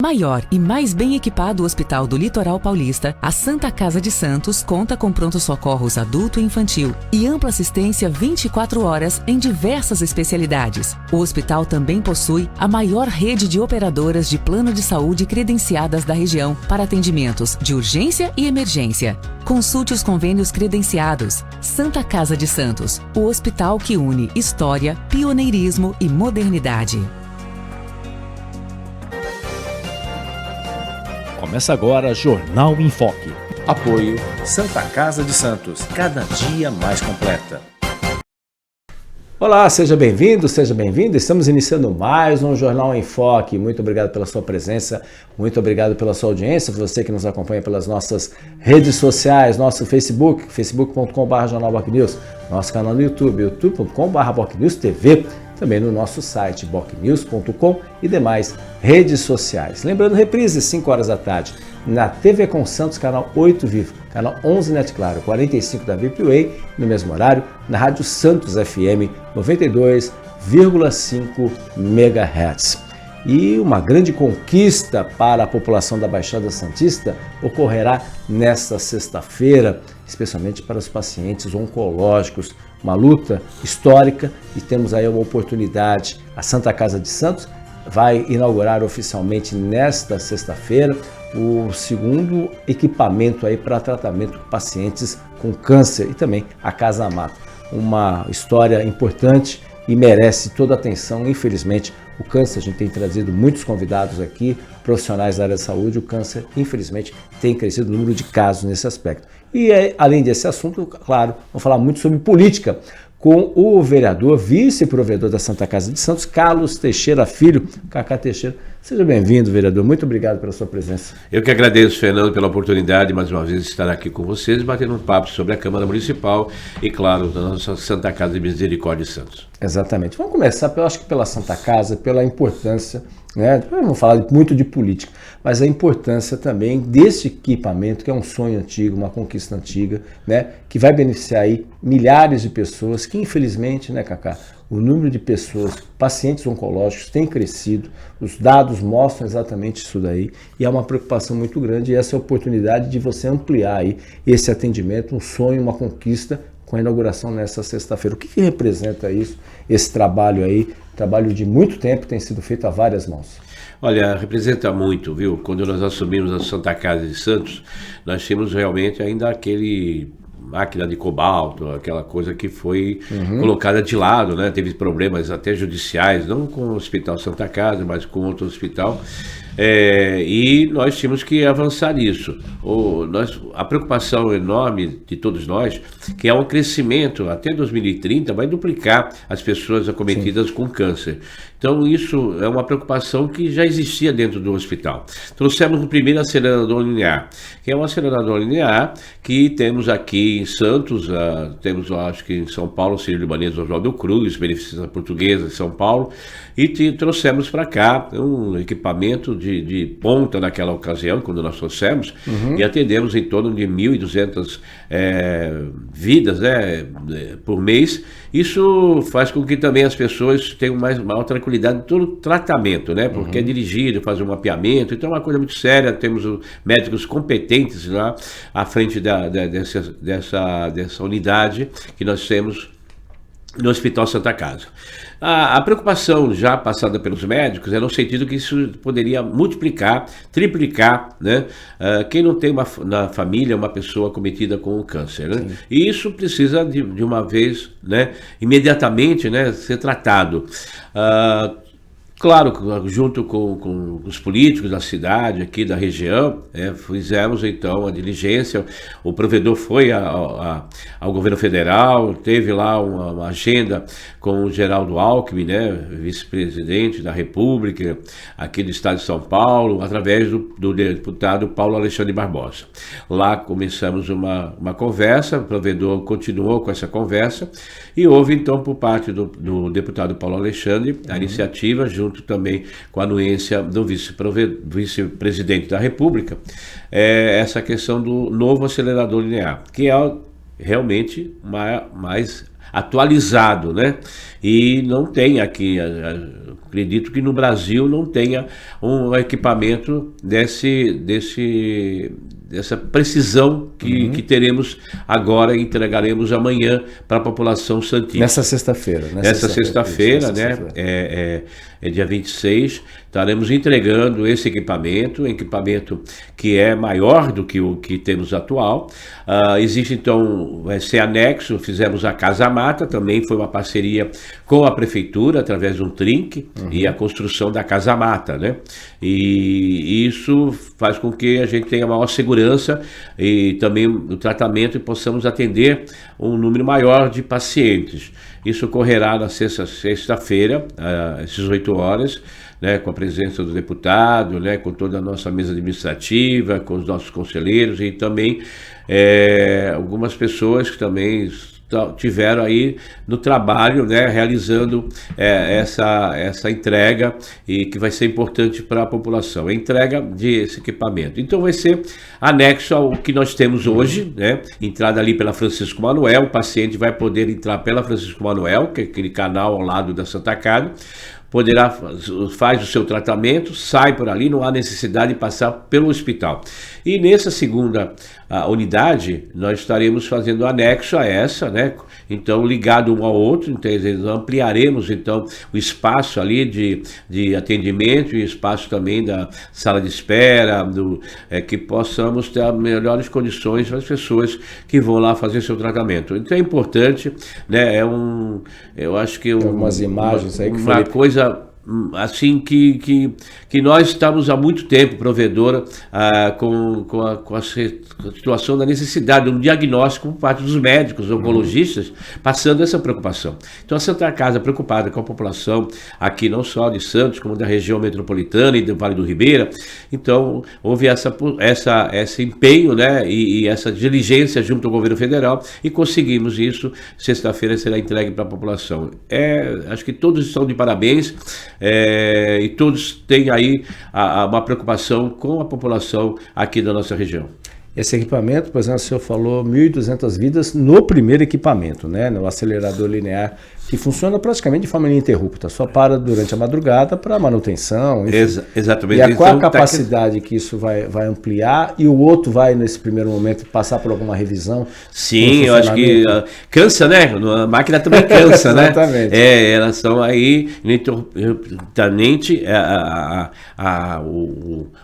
Maior e mais bem equipado hospital do Litoral Paulista, a Santa Casa de Santos conta com pronto-socorros adulto e infantil e ampla assistência 24 horas em diversas especialidades. O hospital também possui a maior rede de operadoras de plano de saúde credenciadas da região para atendimentos de urgência e emergência. Consulte os convênios credenciados. Santa Casa de Santos, o hospital que une história, pioneirismo e modernidade. Começa agora Jornal em Foque. Apoio Santa Casa de Santos, cada dia mais completa. Olá, seja bem-vindo, seja bem-vinda. Estamos iniciando mais um Jornal em Foque. Muito obrigado pela sua presença, muito obrigado pela sua audiência, você que nos acompanha pelas nossas redes sociais, nosso Facebook, facebook.com/jornalbocnews, nosso canal no YouTube, youtube.com/bocnewstv, também no nosso site bocnews.com e demais redes sociais. Lembrando, reprise 5 horas da tarde na TV com Santos, canal 8 Vivo, canal 11 Net Claro, 45 da VPWay, no mesmo horário, na Rádio Santos FM 92,5 MHz. E uma grande conquista para a população da Baixada Santista ocorrerá nesta sexta-feira, especialmente para os pacientes oncológicos. Uma luta histórica e temos aí uma oportunidade. A Santa Casa de Santos vai inaugurar oficialmente nesta sexta-feira o segundo equipamento aí para tratamento de pacientes com câncer e também a Casa Amata. Uma história importante e merece toda a atenção. Infelizmente, o câncer, a gente tem trazido muitos convidados aqui, profissionais da área da saúde, o câncer, infelizmente, tem crescido o número de casos nesse aspecto. E além desse assunto, claro, vamos falar muito sobre política com o vereador, vice-provedor da Santa Casa de Santos, Carlos Teixeira Filho. Cacá Teixeira, seja bem-vindo, vereador. Muito obrigado pela sua presença. Eu que agradeço, Fernando, pela oportunidade, mais uma vez, de estar aqui com vocês, batendo um papo sobre a Câmara Municipal e, claro, da nossa Santa Casa de Misericórdia de Santos. Exatamente. Vamos começar, eu acho que pela Santa Casa, pela importância, né? Vamos falar muito de política, mas a importância também desse equipamento, que é um sonho antigo, uma conquista antiga, né? Que vai beneficiar aí milhares de pessoas que, infelizmente, né, Cacá, o número de pessoas, pacientes oncológicos tem crescido, os dados mostram exatamente isso daí, e é uma preocupação muito grande, e essa é a oportunidade de você ampliar aí esse atendimento, um sonho, uma conquista, com a inauguração nessa sexta-feira. O que representa isso, esse trabalho aí, trabalho de muito tempo, tem sido feito a várias mãos? Olha, representa muito, viu? Quando nós assumimos a Santa Casa de Santos, nós tínhamos realmente ainda aquele máquina de cobalto, aquela coisa que foi colocada de lado, né? Teve problemas até judiciais, não com o Hospital Santa Casa, mas com outro hospital. E nós tínhamos que avançar nisso. A preocupação enorme de todos nós, que é um crescimento, até 2030, vai duplicar as pessoas acometidas com câncer. Então isso é uma preocupação que já existia dentro do hospital. Trouxemos o primeiro acelerador linear, que é um acelerador linear que temos aqui em Santos, temos acho que em São Paulo, Sírio-Libanês Oswaldo Cruz, Beneficência Portuguesa em São Paulo, e trouxemos para cá um equipamento de ponta naquela ocasião, quando nós trouxemos, e atendemos em torno de 1.200 vidas, né, por mês. Isso faz com que também as pessoas tenham maior tranquilidade em todo o tratamento, né, porque é dirigido, faz um mapeamento, então é uma coisa muito séria. Temos médicos competentes lá à frente dessa unidade que nós temos no Hospital Santa Casa. A preocupação já passada pelos médicos é no sentido que isso poderia multiplicar, triplicar, né? Quem não tem na família uma pessoa acometida com o câncer, né? E isso precisa de uma vez, né, imediatamente, né, ser tratado. Claro, junto com os políticos da cidade, aqui da região, fizemos então a diligência. O provedor foi ao governo federal, teve lá uma agenda com o Geraldo Alckmin, né, vice-presidente da República, aqui do estado de São Paulo, através do deputado Paulo Alexandre Barbosa. Lá começamos uma conversa, o provedor continuou com essa conversa, e houve então por parte do deputado Paulo Alexandre a iniciativa, junto também com a anuência do vice-presidente da República, essa questão do novo acelerador linear, que é realmente mais atualizado, né? E não tem aqui acredito que no Brasil não tenha um equipamento dessa precisão que teremos agora e entregaremos amanhã para a população santista. Nessa sexta-feira. Nessa sexta-feira, né? É dia 26, estaremos entregando esse equipamento, um equipamento que é maior do que o que temos atual. Existe então, vai ser anexo, fizemos a Casa Mata, também foi uma parceria com a prefeitura, através de um trinque, e a construção da Casa Mata, né? E isso faz com que a gente tenha maior segurança e também o tratamento e possamos atender um número maior de pacientes. Isso ocorrerá na sexta-feira, às 18 horas, né, com a presença do deputado, né, com toda a nossa mesa administrativa, com os nossos conselheiros e também algumas pessoas que também tiveram aí no trabalho, né, realizando essa entrega e que vai ser importante para a população, a entrega desse equipamento. Então vai ser anexo ao que nós temos hoje, né, entrada ali pela Francisco Manuel, o paciente vai poder entrar pela Francisco Manuel, que é aquele canal ao lado da Santa Casa, faz o seu tratamento, sai por ali, não há necessidade de passar pelo hospital. E nessa segunda unidade, nós estaremos fazendo anexo a essa, né? Então, ligado um ao outro, então, ampliaremos então o espaço ali de atendimento e espaço também da sala de espera, que possamos ter melhores condições para as pessoas que vão lá fazer seu tratamento. Então é importante, né? Eu acho que algumas imagens aí que uma coisa assim que nós estamos há muito tempo, provedora, com a situação da necessidade de um diagnóstico por parte dos médicos, oncologistas, passando essa preocupação. Então a Santa Casa, preocupada com a população aqui, não só de Santos, como da região metropolitana e do Vale do Ribeira, então houve esse empenho, né, e essa diligência junto ao governo federal, e conseguimos isso. Sexta-feira será entregue para a população. Acho que todos estão de parabéns. E todos têm aí uma preocupação com a população aqui da nossa região. Esse equipamento, por exemplo, o senhor falou 1.200 vidas no primeiro equipamento, né, no acelerador linear, que funciona praticamente de forma ininterrupta, só para durante a madrugada para manutenção. Exatamente. E qual a capacidade que isso vai ampliar, e o outro vai, nesse primeiro momento, passar por alguma revisão? Sim, eu acho que cansa, né? A máquina também cansa, né? Exatamente. Elas estão aí ininterruptamente,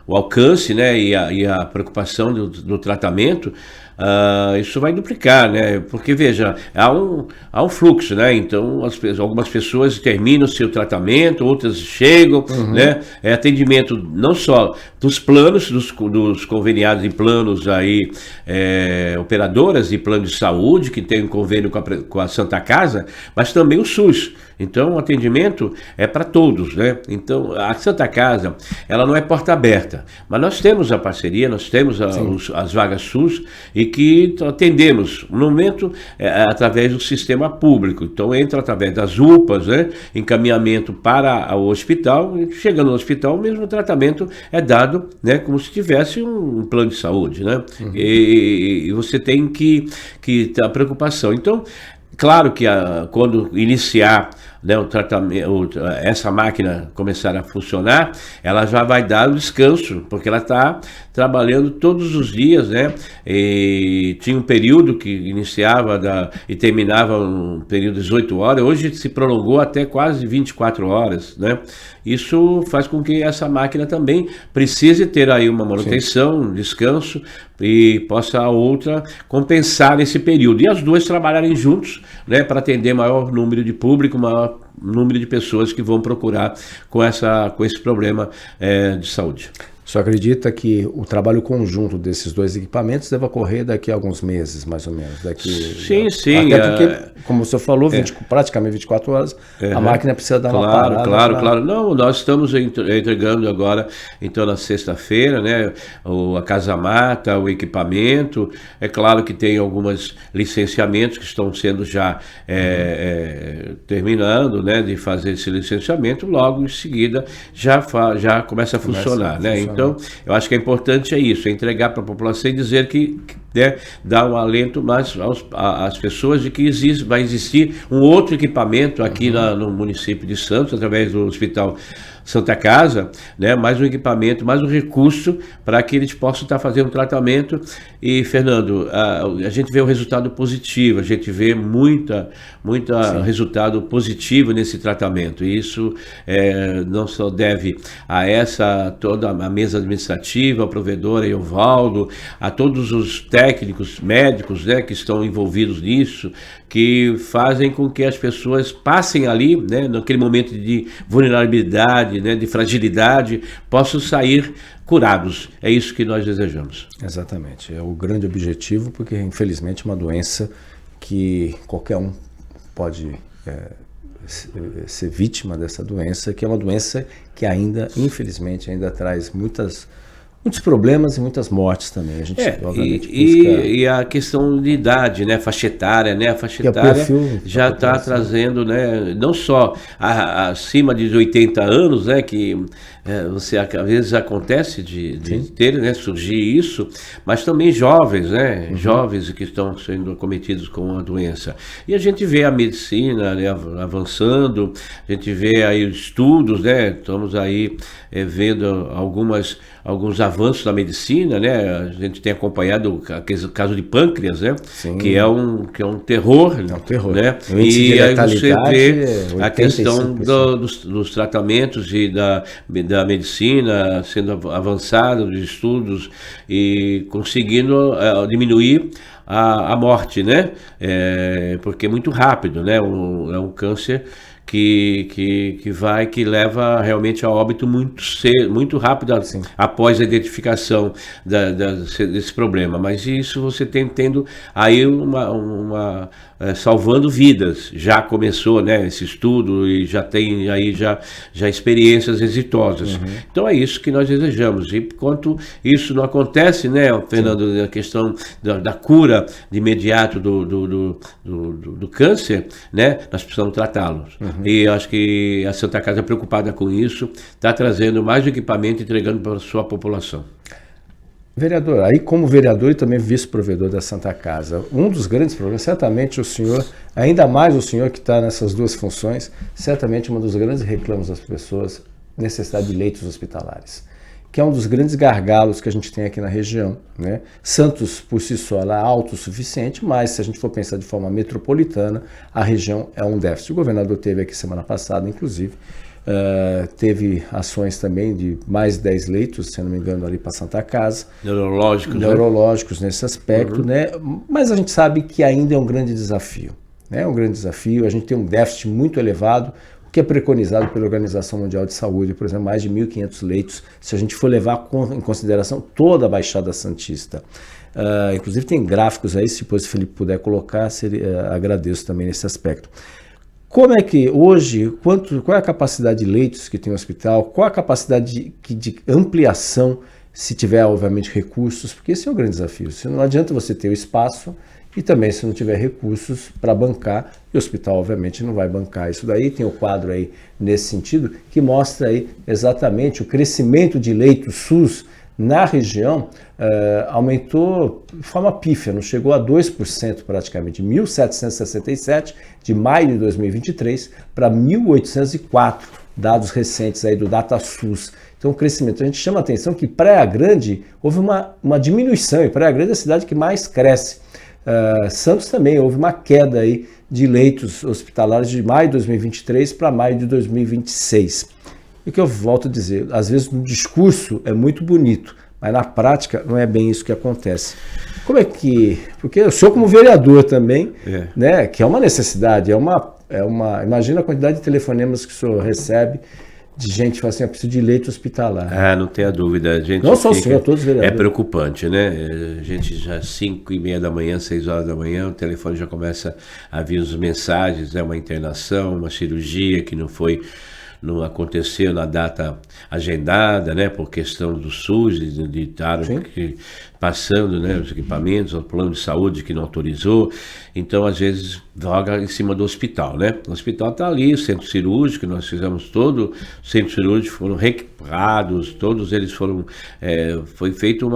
o alcance, né, e a preocupação do tratamento. Isso vai duplicar, né? Porque, veja, há um fluxo, né? Então, algumas pessoas terminam o seu tratamento, outras chegam, né? Atendimento não só dos planos, dos conveniados em planos aí, operadoras e planos de saúde, que tem um convênio com a Santa Casa, mas também o SUS. Então, o atendimento é para todos, né? Então, a Santa Casa, ela não é porta aberta, mas nós temos a parceria, nós temos as vagas SUS, e que atendemos, no momento, através do sistema público. Então, entra através das UPAs, né? Encaminhamento para o hospital, e chegando no hospital, o mesmo tratamento é dado, né? Como se tivesse um plano de saúde, né? E você tem que ter a preocupação. Então, claro que quando iniciar, né, o tratamento, essa máquina começar a funcionar, ela já vai dar um descanso, porque ela está trabalhando todos os dias, né? E tinha um período que iniciava e terminava um período de 18 horas, hoje se prolongou até quase 24 horas, né? Isso faz com que essa máquina também precise ter aí uma manutenção, um descanso, e possa a outra compensar esse período. E as duas trabalharem juntos, né, para atender maior número de público, maior número de pessoas que vão procurar com esse problema de saúde. O senhor acredita que o trabalho conjunto desses dois equipamentos deve ocorrer daqui a alguns meses, mais ou menos? Sim. Até porque, como o senhor falou, praticamente 24 horas, a máquina precisa dar uma parada. Claro. Não, nós estamos entregando agora, então, na sexta-feira, né, a Casa Mata, o equipamento. É claro que tem alguns licenciamentos que estão sendo já terminando, né, de fazer esse licenciamento, logo em seguida já começa a funcionar, né? Então, eu acho que é importante isso, entregar para a população e dizer que né, dar um alento mais às pessoas de que vai existir um outro equipamento aqui no município de Santos, através do Hospital Santa Casa, né, mais um equipamento, mais um recurso para que eles possam estar fazendo tratamento. E, Fernando, a gente vê o resultado positivo, a gente vê muita resultado positivo nesse tratamento. E isso não só deve a toda a mesa administrativa, a provedora Eovaldo, a todos os técnicos, médicos, né, que estão envolvidos nisso, que fazem com que as pessoas passem ali, né, naquele momento de vulnerabilidade, né, de fragilidade, possam sair curados. É isso que nós desejamos. Exatamente, é o grande objetivo, porque infelizmente é uma doença que qualquer um pode ser vítima dessa doença, que é uma doença que ainda, infelizmente, ainda traz muitos problemas e muitas mortes também. A gente, obviamente, e a questão de idade, né, faixa etária, né, a faixa etária já está trazendo, né, não só acima de 80 anos, né, que você às vezes acontece de ter, né, surgir isso, mas também jovens, né, jovens que estão sendo acometidos com a doença. E a gente vê a medicina, né, avançando, a gente vê aí os estudos, né, estamos aí vendo alguns avanços na medicina, né? A gente tem acompanhado o caso de pâncreas, né? Sim. Que é um terror, é um terror, né? E aí você vê a 85%. questão dos tratamentos e da medicina sendo avançada, dos estudos e conseguindo diminuir a morte, né? Porque é muito rápido, né? É um câncer que leva realmente a óbito muito rápido após a identificação desse problema. Mas isso você tendo aí salvando vidas. Já começou, né, esse estudo e já tem aí já experiências exitosas. Então é isso que nós desejamos. E enquanto isso não acontece, né, Fernando, a questão da cura de imediato do câncer, né, nós precisamos tratá-los. E acho que a Santa Casa, preocupada com isso, está trazendo mais equipamento e entregando para a sua população. Vereador, aí como vereador e também vice-provedor da Santa Casa, um dos grandes problemas, certamente o senhor, ainda mais o senhor que está nessas duas funções, certamente um dos grandes reclamos das pessoas, necessidade de leitos hospitalares, que é um dos grandes gargalos que a gente tem aqui na região, né? Santos, por si só, ela é autossuficiente, mas se a gente for pensar de forma metropolitana, a região é um déficit. O governador teve aqui semana passada, inclusive, teve ações também de mais 10 leitos, se não me engano, ali para Santa Casa. Neurológicos, né? Nesse aspecto, né? Mas a gente sabe que ainda é um grande desafio, né? É um grande desafio, a gente tem um déficit muito elevado, que é preconizado pela Organização Mundial de Saúde, por exemplo, mais de 1.500 leitos, se a gente for levar em consideração toda a Baixada Santista. Inclusive tem gráficos aí, se depois o Felipe puder colocar, agradeço também nesse aspecto. Como é que hoje, qual é a capacidade de leitos que tem o hospital, qual a capacidade de ampliação, se tiver, obviamente, recursos, porque esse é o grande desafio. Não adianta você ter o espaço e também se não tiver recursos para bancar, e o hospital obviamente não vai bancar isso daí. Tem o quadro aí nesse sentido que mostra aí exatamente o crescimento de leitos SUS na região, aumentou de forma pífia, não chegou a 2% praticamente, 1.767 de maio de 2023 para 1.804, dados recentes aí do DataSUS. Então o crescimento, a gente chama a atenção que Praia Grande houve uma diminuição, e Praia Grande é a cidade que mais cresce. Santos também houve uma queda aí de leitos hospitalares de maio de 2023 para maio de 2026. E o que eu volto a dizer, às vezes no discurso é muito bonito, mas na prática não é bem isso que acontece. Como é que... Porque eu sou como vereador também, né, que é uma necessidade, imagina a quantidade de telefonemas que o senhor recebe de gente que fala assim, eu preciso de leito hospitalar. Não tenha dúvida. A gente não só o senhor, todos os vereadores. É preocupante, né? A gente já 5h30 da manhã, 6 horas da manhã, o telefone já começa a vir as mensagens, uma internação, uma cirurgia que não foi não aconteceu na data agendada, né, por questão do SUS, de estar passando, né, os equipamentos, o plano de saúde que não autorizou, então às vezes joga em cima do hospital, né? O hospital está ali, o centro cirúrgico, nós fizemos todo o centro cirúrgico, foram reequipados, todos eles foram, foi feito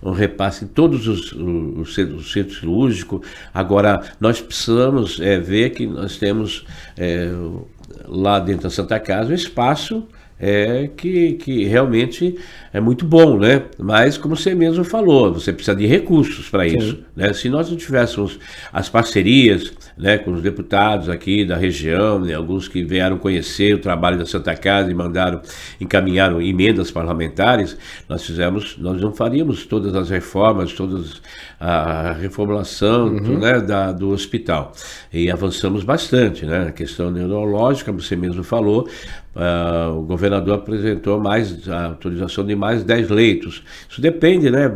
um repasse em todos os centros cirúrgicos. Agora, nós precisamos ver que nós temos lá dentro da Santa Casa um espaço que realmente é muito bom, né? Mas, como você mesmo falou, você precisa de recursos para isso, né? Se nós não tivéssemos as parcerias, né, com os deputados aqui da região, né, alguns que vieram conhecer o trabalho da Santa Casa e encaminharam emendas parlamentares, nós não faríamos todas as reformas, todas a reformulação, né, do hospital. E avançamos bastante, né? A questão neurológica, você mesmo falou, o governador apresentou a autorização de mais 10 leitos. Isso depende, né,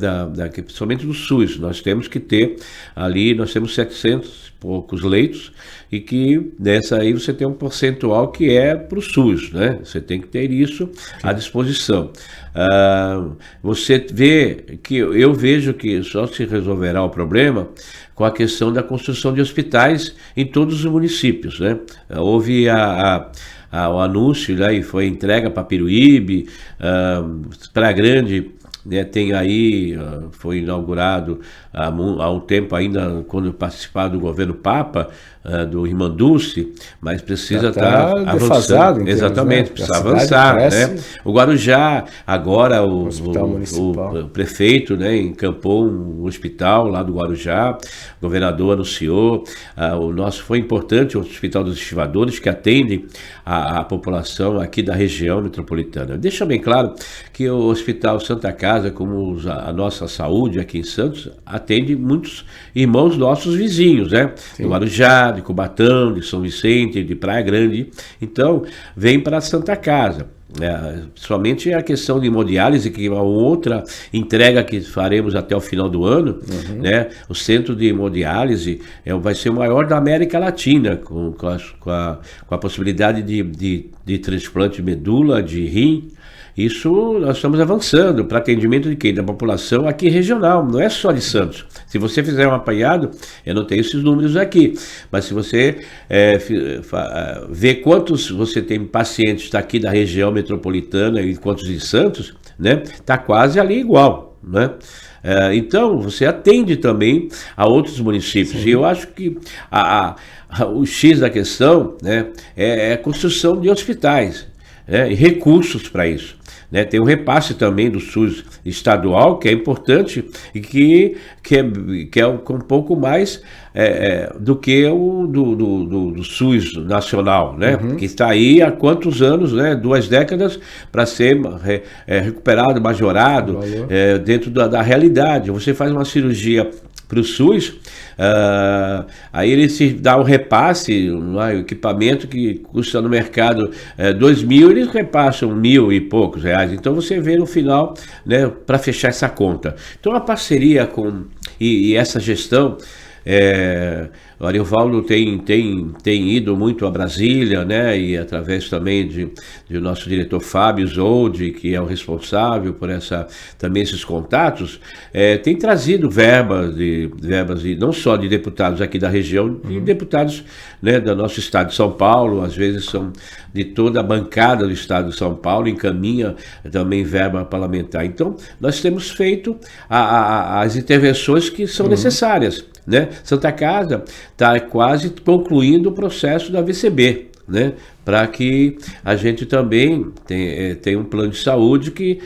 principalmente do SUS. Nós temos que ter ali, nós temos 700 e poucos leitos, e que dessa aí você tem um percentual que é para o SUS, né? Você tem que ter isso à disposição. Você vê que eu vejo que só se resolverá o problema com a questão da construção de hospitais em todos os municípios, né? Houve o anúncio, né, e foi entrega para Piruíbe, Praia Grande, né, tem aí, foi inaugurado há um tempo ainda, quando participava do governo Papa, do Irmã Dulce, mas precisa estar avançando. Exatamente, precisa avançar, né? O Guarujá, agora o prefeito, né, encampou um hospital lá do Guarujá, o governador anunciou, o nosso foi importante, o Hospital dos Estivadores, que atende a população aqui da região metropolitana. Deixa bem claro que o Hospital Santa Casa, como a nossa saúde aqui em Santos, atende muitos irmãos nossos vizinhos, né? Do Guarujá, de Cubatão, de São Vicente, de Praia Grande. Então, vem para a Santa Casa. Somente a questão de hemodiálise, que é uma outra entrega que faremos até o final do ano, né? O centro de hemodiálise vai ser o maior da América Latina, com a possibilidade de transplante de medula, de rim. Isso nós estamos avançando para atendimento de quem? Da população aqui regional, não é só de Santos. Se você fizer um apanhado, eu não tenho esses números aqui, mas se você ver quantos você tem pacientes daqui da região metropolitana e quantos de Santos, né, está quase ali igual, né? Então, você atende também a outros municípios. E eu acho que o X da questão, né, é a construção de hospitais, né, e recursos para isso. Né, tem um repasse também do SUS estadual, que é importante e que é um pouco mais do que o do SUS nacional, né, que está aí há quantos anos, né, 2 décadas, para ser recuperado, majorado, dentro da realidade. Você faz uma cirurgia para o SUS, aí ele se dá um repasse, um equipamento que custa no mercado 2.000, eles repassam 1.000 e poucos reais. Então você vê no final, né, para fechar essa conta. Então a parceria e essa gestão, o Ariovaldo tem ido muito a Brasília, né, e através também do nosso diretor Fábio Zoldi, que é o responsável por também esses contatos, tem trazido verbas não só de deputados aqui da região, e deputados, né, do nosso estado de São Paulo, às vezes são de toda a bancada do estado de São Paulo, encaminha também verba parlamentar. Então, nós temos feito as intervenções que são necessárias, né? Santa Casa está quase concluindo o processo da VCB, né, para que a gente também tenha um plano de saúde que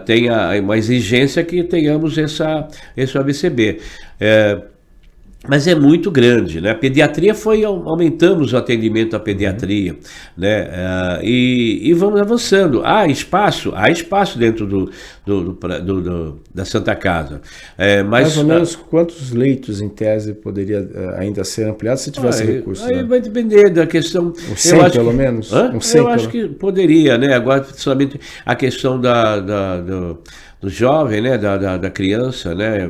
tenha uma exigência que tenhamos esse AVCB. Mas é muito grande, né? A pediatria aumentamos o atendimento à pediatria, né? E vamos avançando. Há espaço dentro da Santa Casa. Mas, mais ou menos quantos leitos, em tese, poderia ainda ser ampliado se tivesse recurso? Aí vai depender da questão... 100 pelo menos? Eu acho que poderia, né? Agora, somente a questão jovem, né, da criança, né,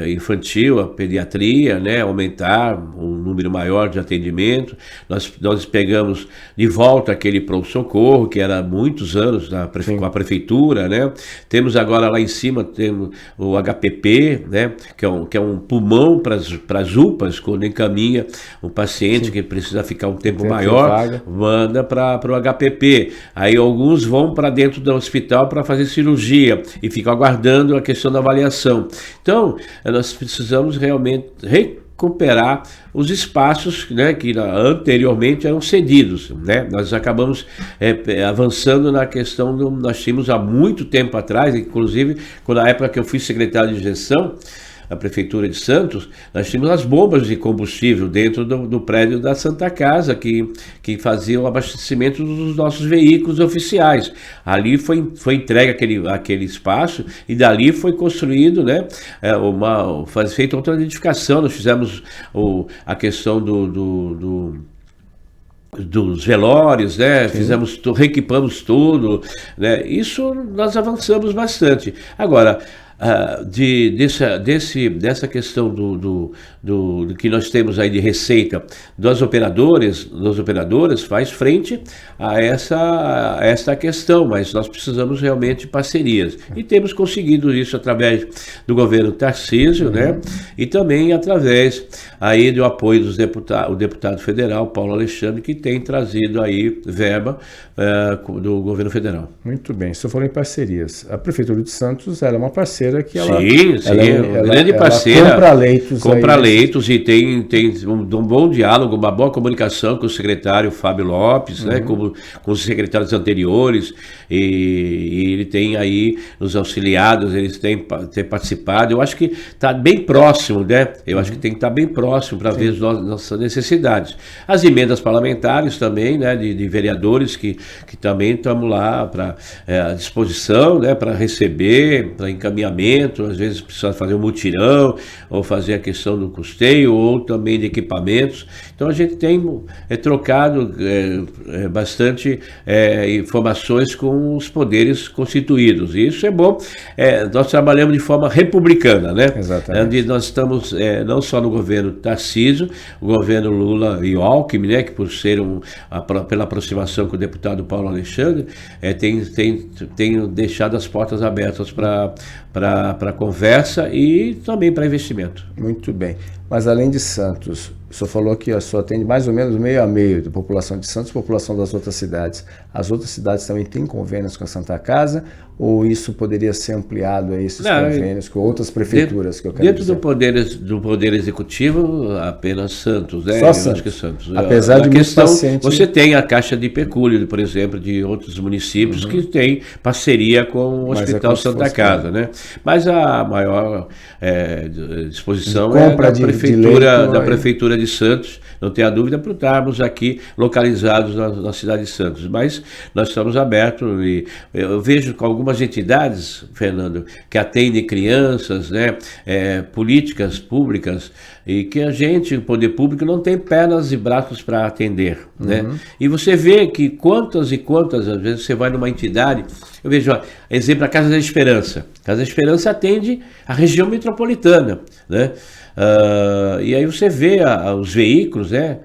infantil, a pediatria, né, aumentar um número maior de atendimento. Nós pegamos de volta aquele pronto-socorro, que era há muitos anos com a prefeitura, né. Temos agora lá em cima, temos o HPP, né, que é um pulmão para as UPAs, quando encaminha um paciente que precisa ficar um tempo maior, manda para o HPP. Aí alguns vão para dentro do hospital para fazer cirurgia e ficam aguardando a questão da avaliação. Então, nós precisamos realmente recuperar os espaços, né, que anteriormente eram cedidos, né? Nós acabamos avançando na questão nós tínhamos há muito tempo atrás, inclusive na época que eu fui secretário de gestão da Prefeitura de Santos, nós tínhamos as bombas de combustível dentro do prédio da Santa Casa, que fazia o abastecimento dos nossos veículos oficiais. Ali foi entregue aquele espaço e dali foi construído, né, feita outra edificação. Nós fizemos a questão dos velórios, né? Reequipamos tudo, né? Isso nós avançamos bastante. Agora, dessa questão do que nós temos aí de receita das operadoras faz frente a essa questão, mas nós precisamos realmente de parcerias. E temos conseguido isso através do governo Tarcísio, né? E também através aí do apoio o deputado federal Paulo Alexandre, que tem trazido aí verba do governo federal. Muito bem. Se eu for em parcerias, a Prefeitura de Santos ela é uma parceira que ela... Sim, grande parceira. Compra leitos e tem um bom diálogo, uma boa comunicação com o secretário Fábio Lopes, né, com os secretários anteriores, e ele tem aí nos auxiliados, eles têm participado. Eu acho que está bem próximo, né? Eu acho que tem que estar bem próximo para ver as nossas necessidades. As emendas parlamentares também, né, de vereadores que também estamos lá à disposição, né, para receber, para encaminhamento. Às vezes precisa fazer um mutirão, ou fazer a questão do custeio, ou também de equipamentos. Então a gente tem trocado bastante informações com os poderes constituídos, e isso é bom. Nós trabalhamos de forma republicana, né? Exatamente. Onde nós estamos não só no governo Tarcísio, o governo Lula e Alckmin, né, que por ser pela aproximação com o deputado Paulo Alexandre, tem deixado as portas abertas para conversa e também para investimento. Muito bem. Mas além de Santos, o senhor falou que a sua atende mais ou menos meio a meio da população de Santos, população das outras cidades. As outras cidades também têm convênios com a Santa Casa, ou isso poderia ser ampliado a esses convênios com outras prefeituras? Dentro do poder Executivo, apenas Santos, né? Só Santos. Acho que Santos. Apesar de muitos pacientes... Você tem a Caixa de Pecúlio, por exemplo, de outros municípios que tem parceria com o Hospital Santa Casa, né? Mas a maior disposição da Prefeitura de Santos, não tenha dúvida, por estarmos aqui localizados na cidade de Santos. Mas nós estamos abertos, e eu vejo com algumas entidades, Fernando, que atendem crianças, né, políticas públicas, e que o poder público, não tem pernas e braços para atender, né? E você vê que quantas e quantas, às vezes você vai numa entidade, eu vejo, exemplo, a Casa da Esperança. A Casa da Esperança atende a região metropolitana, né? E aí você vê os veículos, né,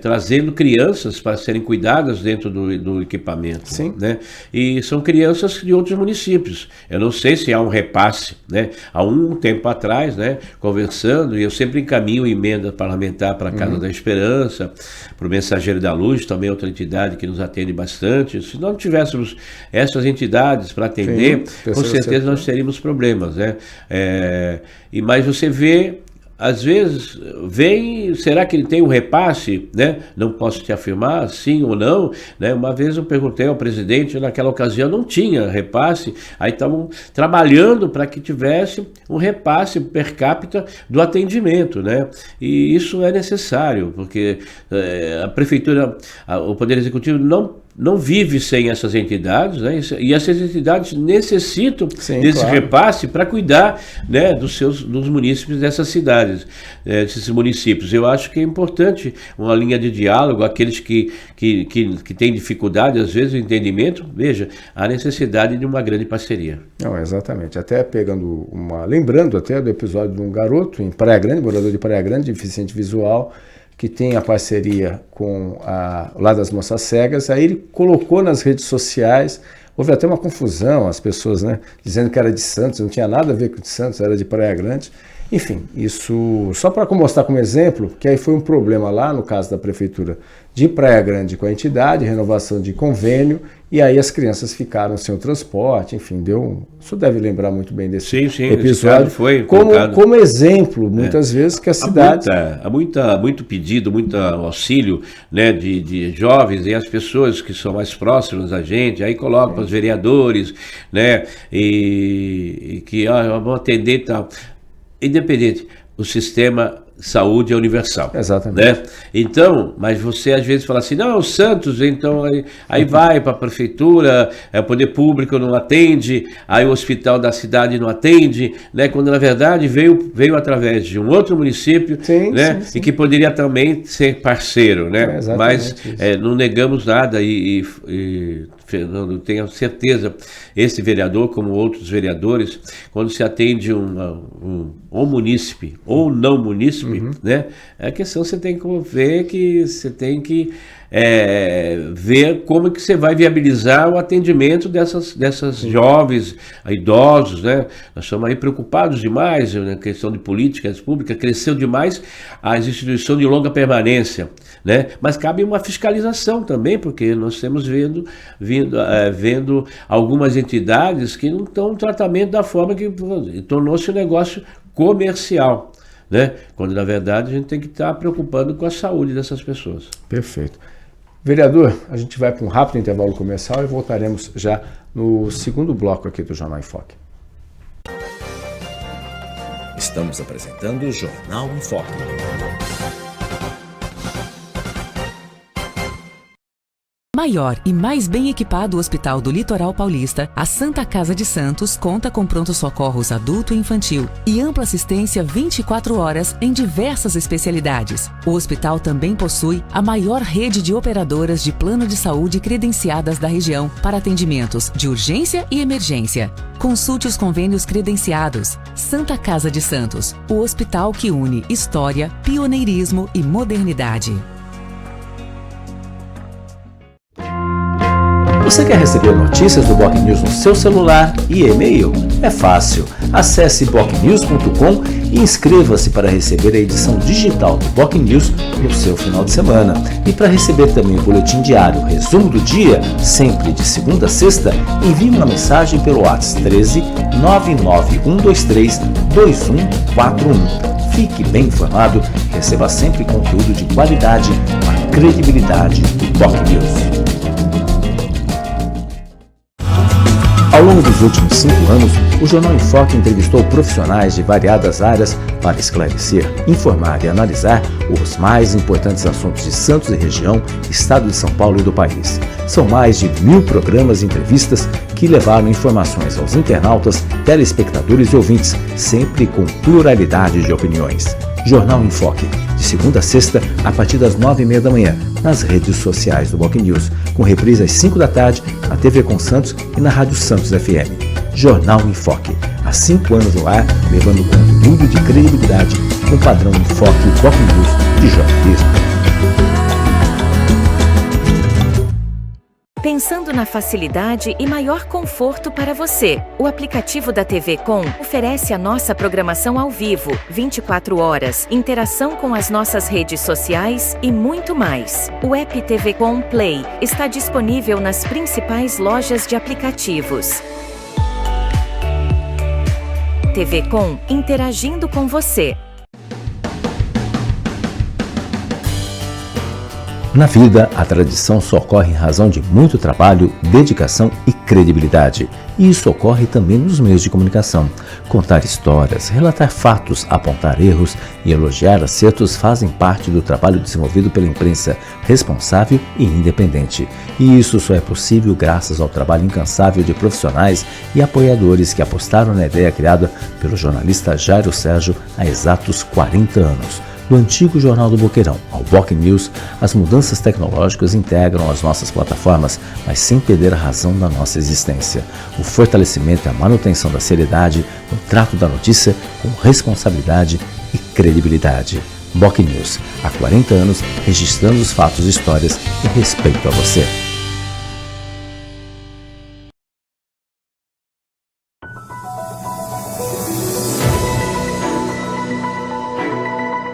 trazendo crianças para serem cuidadas dentro do equipamento. Sim. Né? E são crianças de outros municípios. Eu não sei se há um repasse, né? Há um tempo atrás, né, conversando, e eu sempre encaminho emenda parlamentar para a Casa da Esperança, para o Mensageiro da Luz, também outra entidade que nos atende bastante. Se não tivéssemos essas entidades para atender, com certeza nós teríamos problemas, né? Mas você vê, às vezes, será que ele tem um repasse, né? Não posso te afirmar, sim ou não, né? Uma vez eu perguntei ao presidente, naquela ocasião não tinha repasse, aí estavam trabalhando para que tivesse um repasse per capita do atendimento, né? E isso é necessário, porque a Prefeitura, o Poder Executivo não vive sem essas entidades, né? E essas entidades necessitam desse repasse para cuidar, né, dos munícipes dessas cidades, desses municípios. Eu acho que é importante uma linha de diálogo, aqueles que têm dificuldade, às vezes, o entendimento, veja, a necessidade de uma grande parceria. Não, exatamente. Até lembrando até do episódio de um garoto em Praia Grande, morador de Praia Grande, deficiente visual, que tem a parceria com lá das Moças Cegas. Aí ele colocou nas redes sociais, houve até uma confusão, as pessoas, né, dizendo que era de Santos, não tinha nada a ver com de Santos, era de Praia Grande. Enfim, isso só para mostrar como exemplo, que aí foi um problema lá no caso da Prefeitura de Praia Grande com a entidade, renovação de convênio, e aí as crianças ficaram sem o transporte, enfim, isso deve lembrar muito bem desse episódio, foi como exemplo, muitas vezes, que a cidade... Há muito pedido, muito auxílio, né, de jovens e as pessoas que são mais próximas da gente, aí colocam os vereadores, né, e que vão atender e tal. Independente, o sistema saúde é universal. Exatamente. Né? Então, mas você às vezes fala assim, não, é o Santos, então aí vai para a prefeitura, o poder público não atende, aí o hospital da cidade não atende, né? Quando na verdade veio através de um outro município, né? Sim. E que poderia também ser parceiro, né? Mas não negamos nada e Fernando, tenho certeza, esse vereador, como outros vereadores, quando se atende um munícipe ou não munícipe, né? A questão você tem que ver ver como que você vai viabilizar o atendimento dessas jovens, idosos, né? Nós estamos aí preocupados demais na questão de políticas públicas, cresceu demais as instituições de longa permanência, né? Mas cabe uma fiscalização também, porque nós estamos vendo algumas entidades que não estão no tratamento da forma que tornou-se um negócio comercial, né? Quando na verdade a gente tem que estar preocupando com a saúde dessas pessoas. Perfeito. Vereador, a gente vai para um rápido intervalo comercial e voltaremos já no segundo bloco aqui do Jornal em Foque. Estamos apresentando o Jornal em Foque. Maior e mais bem equipado Hospital do Litoral Paulista, a Santa Casa de Santos conta com pronto-socorros adulto e infantil e ampla assistência 24 horas em diversas especialidades. O hospital também possui a maior rede de operadoras de plano de saúde credenciadas da região para atendimentos de urgência e emergência. Consulte os convênios credenciados. Santa Casa de Santos, o hospital que une história, pioneirismo e modernidade. Você quer receber notícias do Boc News no seu celular e e-mail? É fácil. Acesse bocnews.com e inscreva-se para receber a edição digital do Boc News no seu final de semana. E para receber também o boletim diário, resumo do dia, sempre de segunda a sexta, envie uma mensagem pelo WhatsApp 13 99123 2141. Fique bem informado, receba sempre conteúdo de qualidade com a credibilidade do Boc News. Ao longo dos últimos 5 anos, o Jornal em Foque entrevistou profissionais de variadas áreas para esclarecer, informar e analisar os mais importantes assuntos de Santos e região, estado de São Paulo e do país. São mais de 1000 programas e entrevistas que levaram informações aos internautas, telespectadores e ouvintes, sempre com pluralidade de opiniões. Jornal em Foque, de segunda a sexta, a partir das 9h30 da manhã, nas redes sociais do Boc News, com reprise às 5 da tarde, na TV Com Santos e na Rádio Santos FM. Jornal em Foque, há 5 anos no ar, levando conteúdo de credibilidade com o padrão em Foque Boc News de jornalismo. Pensando na facilidade e maior conforto para você, o aplicativo da TV Com oferece a nossa programação ao vivo, 24 horas, interação com as nossas redes sociais e muito mais. O app TV Com Play está disponível nas principais lojas de aplicativos. TV Com, interagindo com você. Na vida, a tradição só ocorre em razão de muito trabalho, dedicação e credibilidade. E isso ocorre também nos meios de comunicação. Contar histórias, relatar fatos, apontar erros e elogiar acertos fazem parte do trabalho desenvolvido pela imprensa responsável e independente. E isso só é possível graças ao trabalho incansável de profissionais e apoiadores que apostaram na ideia criada pelo jornalista Jairo Sérgio há exatos 40 anos. Do antigo Jornal do Boqueirão ao Boc News, as mudanças tecnológicas integram as nossas plataformas, mas sem perder a razão da nossa existência. O fortalecimento e a manutenção da seriedade no trato da notícia com responsabilidade e credibilidade. Boc News, há 40 anos, registrando os fatos e histórias e respeito a você.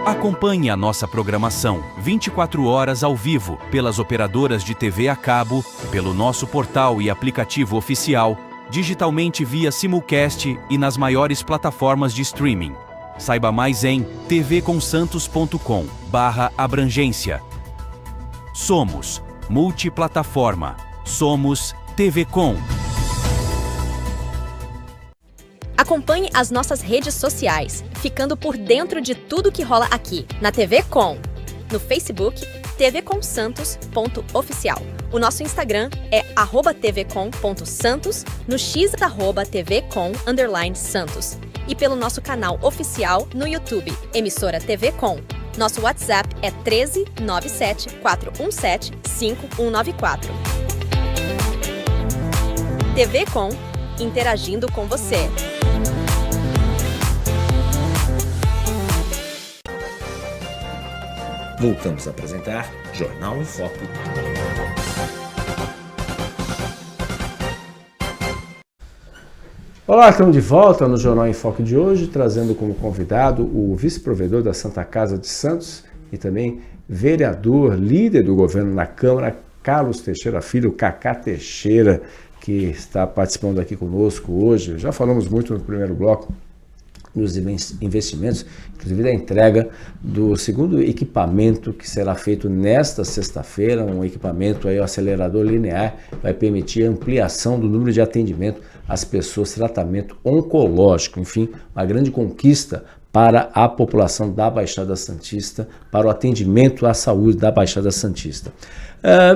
Acompanhe a nossa programação 24 horas ao vivo pelas operadoras de TV a cabo, pelo nosso portal e aplicativo oficial, digitalmente via simulcast e nas maiores plataformas de streaming. Saiba mais em tvcomsantos.com/abrangência. Somos multiplataforma. Somos TV Com. Acompanhe as nossas redes sociais, ficando por dentro de tudo que rola aqui, na TV Com. No Facebook, tvcomsantos.oficial. O nosso Instagram é @tvcom.santos, no X @tvcom_santos. E pelo nosso canal oficial no YouTube, emissora TV Com. Nosso WhatsApp é 13 97 417 5194. TV Com, interagindo com você. Voltamos a apresentar Jornal em Foco. Olá, estamos de volta no Jornal em Foco de hoje, trazendo como convidado o vice-provedor da Santa Casa de Santos e também vereador, líder do governo na Câmara, Carlos Teixeira Filho, Cacá Teixeira, que está participando aqui conosco hoje. Já falamos muito no primeiro bloco dos investimentos, inclusive da entrega do segundo equipamento que será feito nesta sexta-feira, um equipamento aí, o acelerador linear, vai permitir a ampliação do número de atendimento às pessoas, tratamento oncológico, enfim, uma grande conquista para a população da Baixada Santista, para o atendimento à saúde da Baixada Santista.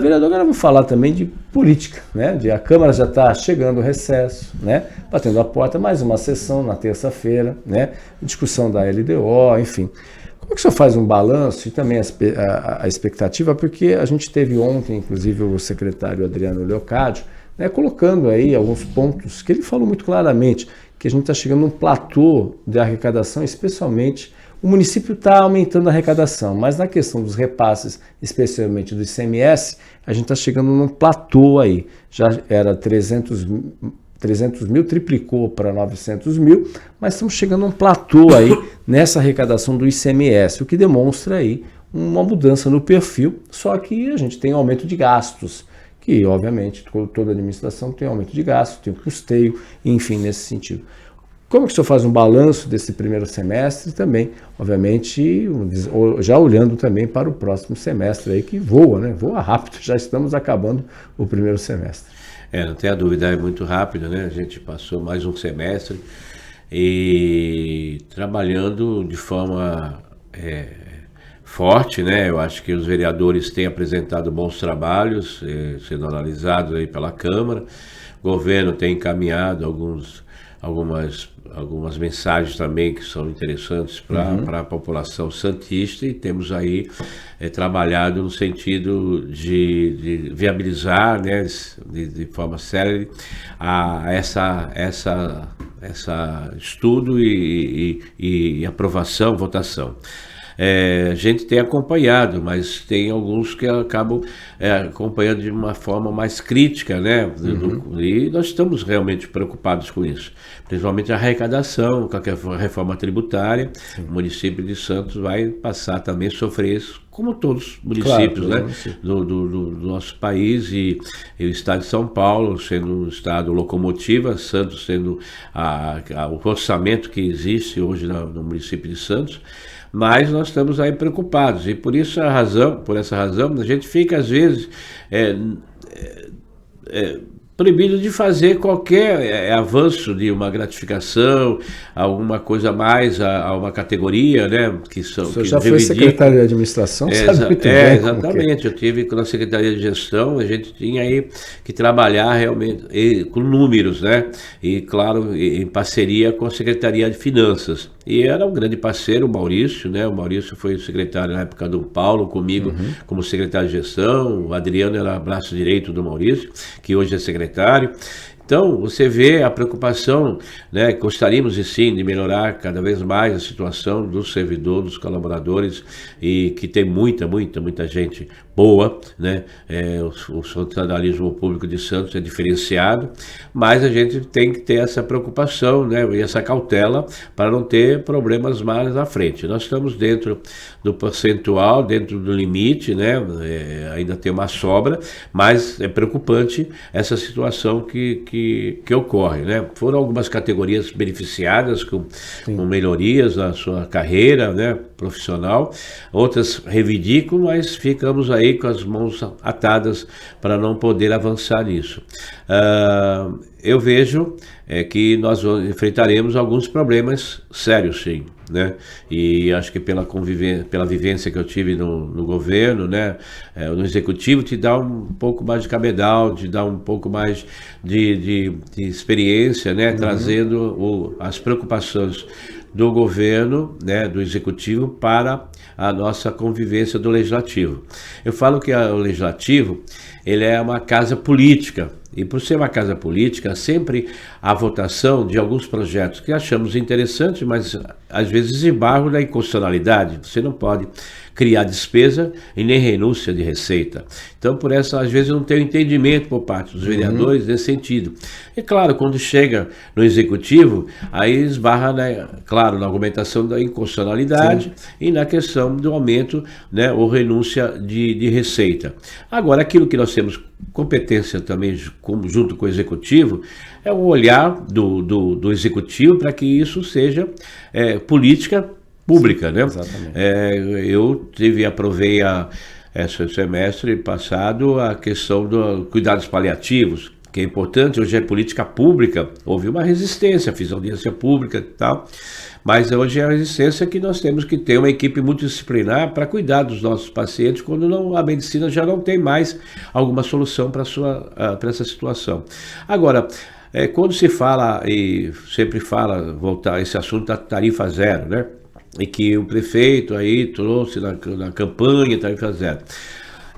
Vereador, agora vamos falar também de política, né? A Câmara já está chegando ao recesso, né? Batendo a porta, mais uma sessão na terça-feira, né? Discussão da LDO, enfim. Como é que o senhor faz um balanço e também a expectativa? Porque a gente teve ontem, inclusive, o secretário Adriano Leocádio, né, colocando aí alguns pontos que ele falou muito claramente, que a gente está chegando num platô de arrecadação, especialmente o município está aumentando a arrecadação, mas na questão dos repasses, especialmente do ICMS, a gente está chegando num platô aí. Já era 300 mil, triplicou para 900 mil, mas estamos chegando a um platô aí nessa arrecadação do ICMS, o que demonstra aí uma mudança no perfil, só que a gente tem aumento de gastos, que obviamente toda administração tem aumento de gastos, tem custeio, enfim, nesse sentido. Como que o senhor faz um balanço desse primeiro semestre e também, obviamente, já olhando também para o próximo semestre aí que voa, né? Voa rápido, já estamos acabando o primeiro semestre. Não tem a dúvida, é muito rápido, né? A gente passou mais um semestre e trabalhando de forma forte, né? Eu acho que os vereadores têm apresentado bons trabalhos, sendo analisados aí pela Câmara. O governo tem encaminhado algumas mensagens também que são interessantes para a população santista, e temos aí trabalhado no sentido de viabilizar, né, de forma célere essa estudo e aprovação, votação. A gente tem acompanhado, mas tem alguns que acabam acompanhando de uma forma mais crítica, né? E nós estamos realmente preocupados com isso, principalmente a arrecadação, com a reforma tributária. Sim. O município de Santos vai passar também a sofrer isso, como todos os municípios, claro, né? do nosso país, e o estado de São Paulo sendo um estado locomotiva, Santos sendo o orçamento que existe hoje no município de Santos. mas nós estamos aí preocupados, e por essa razão, a gente fica às vezes proibido de fazer qualquer avanço de uma gratificação, alguma coisa a mais a uma categoria, né? Que são, O senhor que já foi reivindicam. secretário de administração, sabe muito bem como que é. Exatamente. Eu tive na Secretaria de Gestão, a gente tinha aí que trabalhar realmente com números, né? E, claro, em parceria com a Secretaria de Finanças. E era um grande parceiro, o Maurício, né? O Maurício foi secretário na época do Paulo, comigo como secretário de Gestão. O Adriano era braço direito do Maurício, que hoje é secretário. Então, você vê a preocupação, né? Gostaríamos, sim, de melhorar cada vez mais a situação do servidor, dos colaboradores, e que tem muita gente boa, né? O funcionalismo público de Santos é diferenciado, mas a gente tem que ter essa preocupação, né? E essa cautela para não ter problemas mais à frente. Nós estamos dentro do percentual, dentro do limite, né? Ainda tem uma sobra, mas é preocupante essa situação que ocorre, né? Foram algumas categorias beneficiadas com melhorias na sua carreira, né, profissional, outras reivindicam, mas ficamos aí com as mãos atadas para não poder avançar nisso. Eu vejo que nós enfrentaremos alguns problemas sérios, sim, né? E acho que pela vivência que eu tive no governo, né, no executivo, te dá um pouco mais de cabedal, te dá um pouco mais de experiência, né, trazendo as preocupações do governo, né, do executivo para a nossa convivência do legislativo. Eu falo que o legislativo, ele é uma casa política, e por ser uma casa política, sempre a votação de alguns projetos que achamos interessantes, mas às vezes embargo da inconstitucionalidade. Você não pode criar despesa e nem renúncia de receita. Então, por essa, às vezes, não tem entendimento por parte dos vereadores nesse sentido. E, claro, quando chega no executivo, aí esbarra, né, claro, na argumentação da inconstitucionalidade e na questão do aumento, né, ou renúncia de receita. Agora, aquilo que nós temos competência também, junto com o executivo, é o olhar do executivo para que isso seja política pública, né? Exatamente. Eu aprovei esse semestre passado a questão dos cuidados paliativos, que é importante, hoje é política pública, houve uma resistência, fiz audiência pública e tal, mas hoje é a resistência que nós temos que ter uma equipe multidisciplinar para cuidar dos nossos pacientes quando a medicina já não tem mais alguma solução para essa situação. Agora, quando se fala, e sempre fala, voltar esse assunto da tarifa zero, né? E que o prefeito aí trouxe na campanha tarifa zero.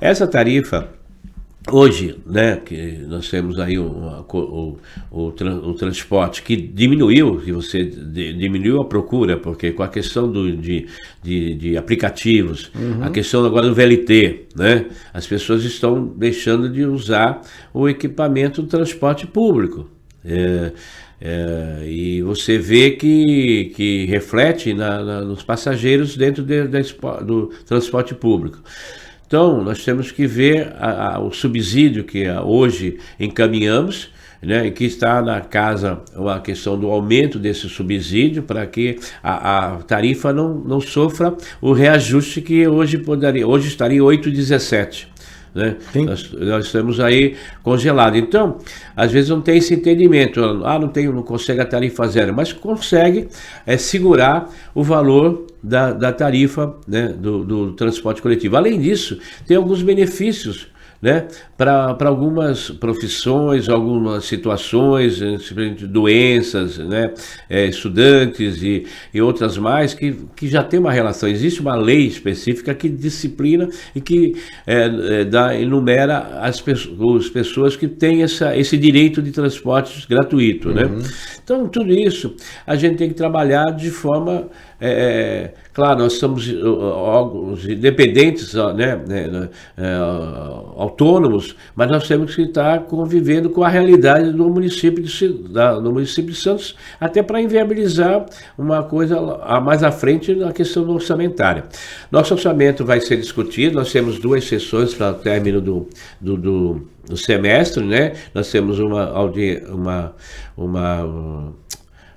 Essa tarifa, hoje, né, que nós temos aí o transporte que diminuiu, que você diminuiu a procura, porque com a questão de aplicativos, a questão agora do VLT, né, as pessoas estão deixando de usar o equipamento do transporte público. E você vê que reflete nos passageiros dentro do transporte público. Então, nós temos que ver o subsídio que hoje encaminhamos, né, e que está na casa a questão do aumento desse subsídio para que a tarifa não sofra o reajuste que hoje estaria 8,17. Né? Nós estamos aí congelado. Então, às vezes não tem esse entendimento, não consegue a tarifa zero, mas consegue segurar o valor da tarifa, né, do transporte coletivo. Além disso, tem alguns benefícios, né, para algumas profissões, algumas situações, doenças, né, estudantes e outras mais, que já tem uma relação. Existe uma lei específica que disciplina e que enumera as pessoas que têm esse direito de transporte gratuito, né? Então, tudo isso a gente tem que trabalhar de forma... claro, nós somos órgãos independentes, né, autônomos, mas nós temos que estar convivendo com a realidade do município de Santos, até para inviabilizar uma coisa mais à frente na questão orçamentária. Nosso orçamento vai ser discutido, nós temos 2 sessões para o término do semestre, né? Nós temos uma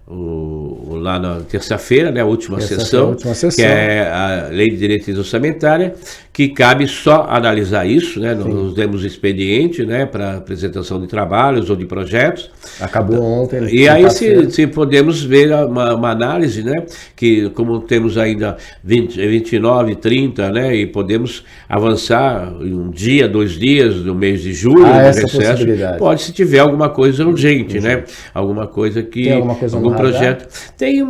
lá na terça-feira, né, a última sessão, que é a Lei de Diretriz Orçamentária, que cabe só analisar isso, né? Nós temos expediente, né, para apresentação de trabalhos ou de projetos. Acabou ontem. E aí se podemos ver uma análise, né, que como temos ainda 29, 30, né, e podemos avançar em um dia, 2 dias no mês de julho, essa possibilidade. pode, se tiver alguma coisa urgente, né, alguma coisa que... Tem alguma coisa algum projeto. Tem,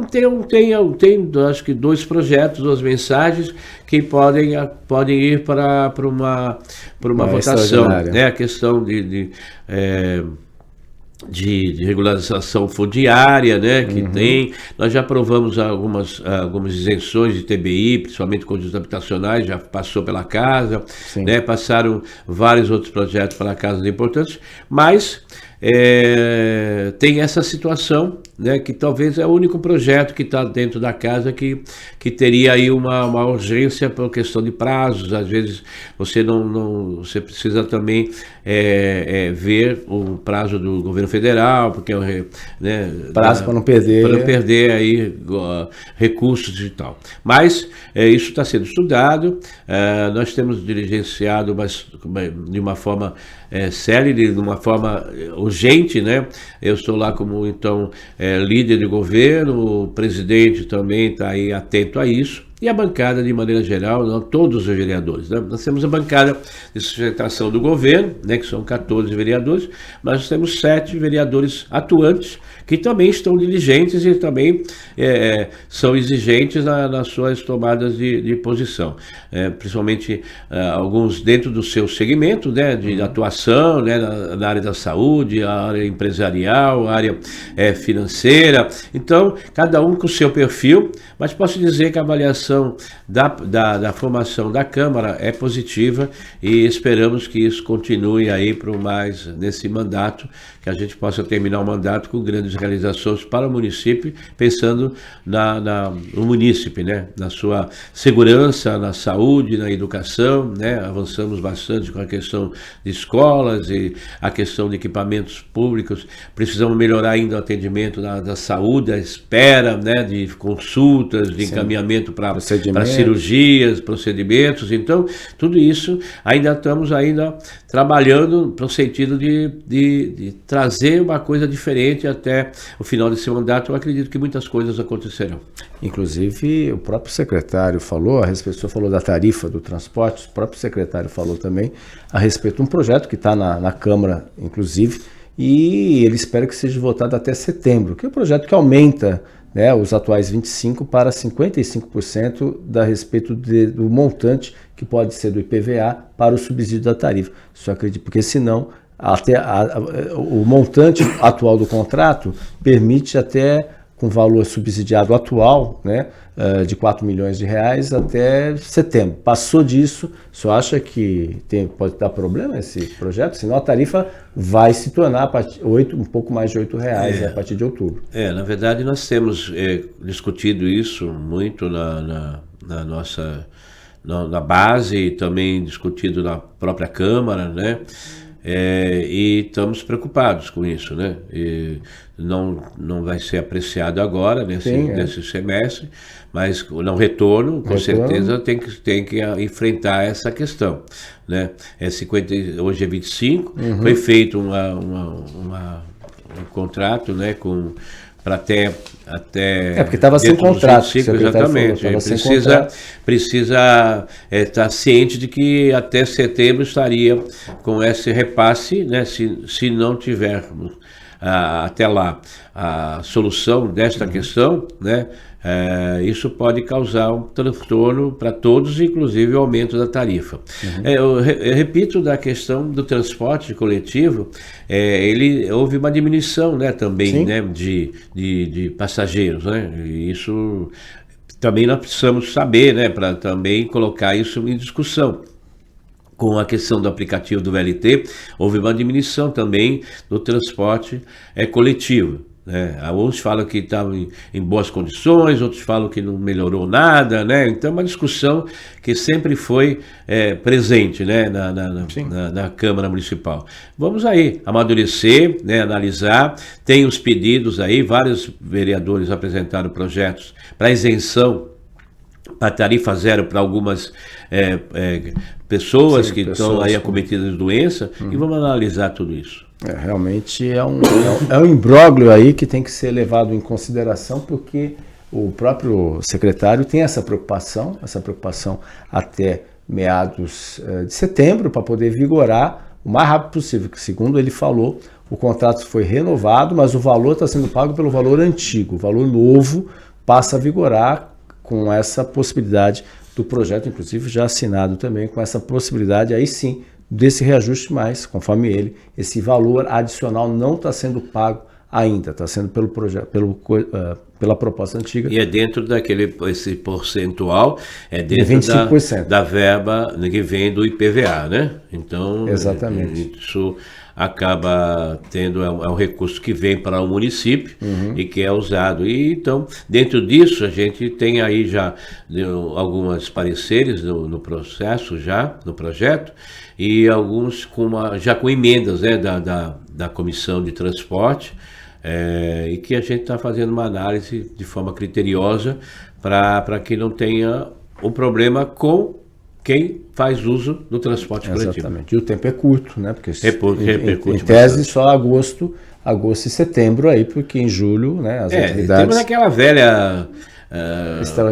acho que 2 projetos, 2 mensagens que podem ir para uma votação, né? A questão de regularização fundiária, né, que tem. Nós já aprovamos algumas isenções de TBI, principalmente conjuntos habitacionais, já passou pela casa, né, passaram vários outros projetos pela casa importantes, mas tem essa situação, né, que talvez é o único projeto que está dentro da casa que teria aí uma urgência por questão de prazos. Às vezes você precisa também ver o prazo do governo federal, porque né, prazo para não perder aí recursos e tal. Mas isso está sendo estudado. Nós temos diligenciado de uma forma célere, de uma forma urgente, né? Eu estou lá como então líder de governo, o presidente também está aí atento a isso. E a bancada, de maneira geral, todos os vereadores, né? Nós temos a bancada de sustentação do governo, né, que são 14 vereadores, mas nós temos 7 vereadores atuantes que também estão diligentes e também são exigentes nas suas tomadas de posição. Principalmente alguns dentro do seu segmento, né, de atuação, né, na área da saúde, a área empresarial, a área financeira. Então, cada um com o seu perfil, mas posso dizer que a avaliação da formação da Câmara é positiva e esperamos que isso continue aí para mais nesse mandato, que a gente possa terminar o mandato com grandes realizações para o município, pensando no munícipe, né, na sua segurança, na saúde, na educação, né, avançamos bastante com a questão de escolas e a questão de equipamentos públicos. Precisamos melhorar ainda o atendimento da saúde, a espera, né, de consultas, de encaminhamento para cirurgias, procedimentos. Então, tudo isso estamos trabalhando no sentido de trazer uma coisa diferente até o final desse mandato. Eu acredito que muitas coisas acontecerão. Inclusive, o próprio secretário falou, o senhor falou da tarifa do transporte, o próprio secretário falou também a respeito de um projeto que está na Câmara, inclusive, e ele espera que seja votado até setembro, que é um projeto que aumenta, né, os atuais 25% para 55% a respeito do montante que pode ser do IPVA para o subsídio da tarifa. Isso eu acredito, porque senão até o montante atual do contrato permite até, com valor subsidiado atual, né, de R$4 milhões até setembro. Passou disso, o senhor acha que pode dar problema esse projeto? Senão a tarifa vai se tornar um pouco mais de R$8 a partir de outubro. Na verdade, nós temos discutido isso muito na base e também discutido na própria Câmara, né? E estamos preocupados com isso, né? E não vai ser apreciado agora nesse semestre, mas não retorno, com certeza tem que enfrentar essa questão, né? Hoje é 25, foi feito um contrato, né, para até porque estava sem contrato, 25, exatamente. Falou, precisa estar ciente de que até setembro estaria com esse repasse, né, se não tivermos até lá a solução desta questão, né, isso pode causar um transtorno para todos, inclusive o aumento da tarifa. Eu repito da questão do transporte coletivo, houve uma diminuição, né, também, né, de passageiros, né, e isso também nós precisamos saber, né, para também colocar isso em discussão. Com a questão do aplicativo do VLT, houve uma diminuição também do transporte coletivo. né? Uns falam que estava em boas condições, outros falam que não melhorou nada, né? Então é uma discussão que sempre foi presente, né? na Câmara Municipal. Vamos aí amadurecer, né? Analisar, tem os pedidos aí, vários vereadores apresentaram projetos para isenção para tarifa zero para algumas pessoas que estão aí acometidas de doença, e vamos analisar tudo isso. Realmente é um imbróglio aí que tem que ser levado em consideração, porque o próprio secretário tem essa preocupação até meados de setembro, para poder vigorar o mais rápido possível, que segundo ele falou, o contrato foi renovado, mas o valor está sendo pago pelo valor antigo, o valor novo passa a vigorar com essa possibilidade do projeto, inclusive já assinado também, com essa possibilidade aí sim desse reajuste, mas conforme ele, esse valor adicional não está sendo pago ainda, está sendo pelo projeto, pela proposta antiga. E é dentro esse percentual, dentro 25%. Da verba que vem do IPVA, né? Então, exatamente. Isso acaba tendo, é um recurso que vem para o município e que é usado. E então, dentro disso, a gente tem aí já alguns pareceres no processo, já no projeto, e alguns já com emendas, né, da Comissão de Transporte, e que a gente está fazendo uma análise de forma criteriosa para que não tenha um problema com quem faz uso do transporte coletivo. Exatamente. E o tempo é curto, né? Porque repercute em tese só agosto e setembro aí, porque em julho, né, as atividades... Temos aquela velha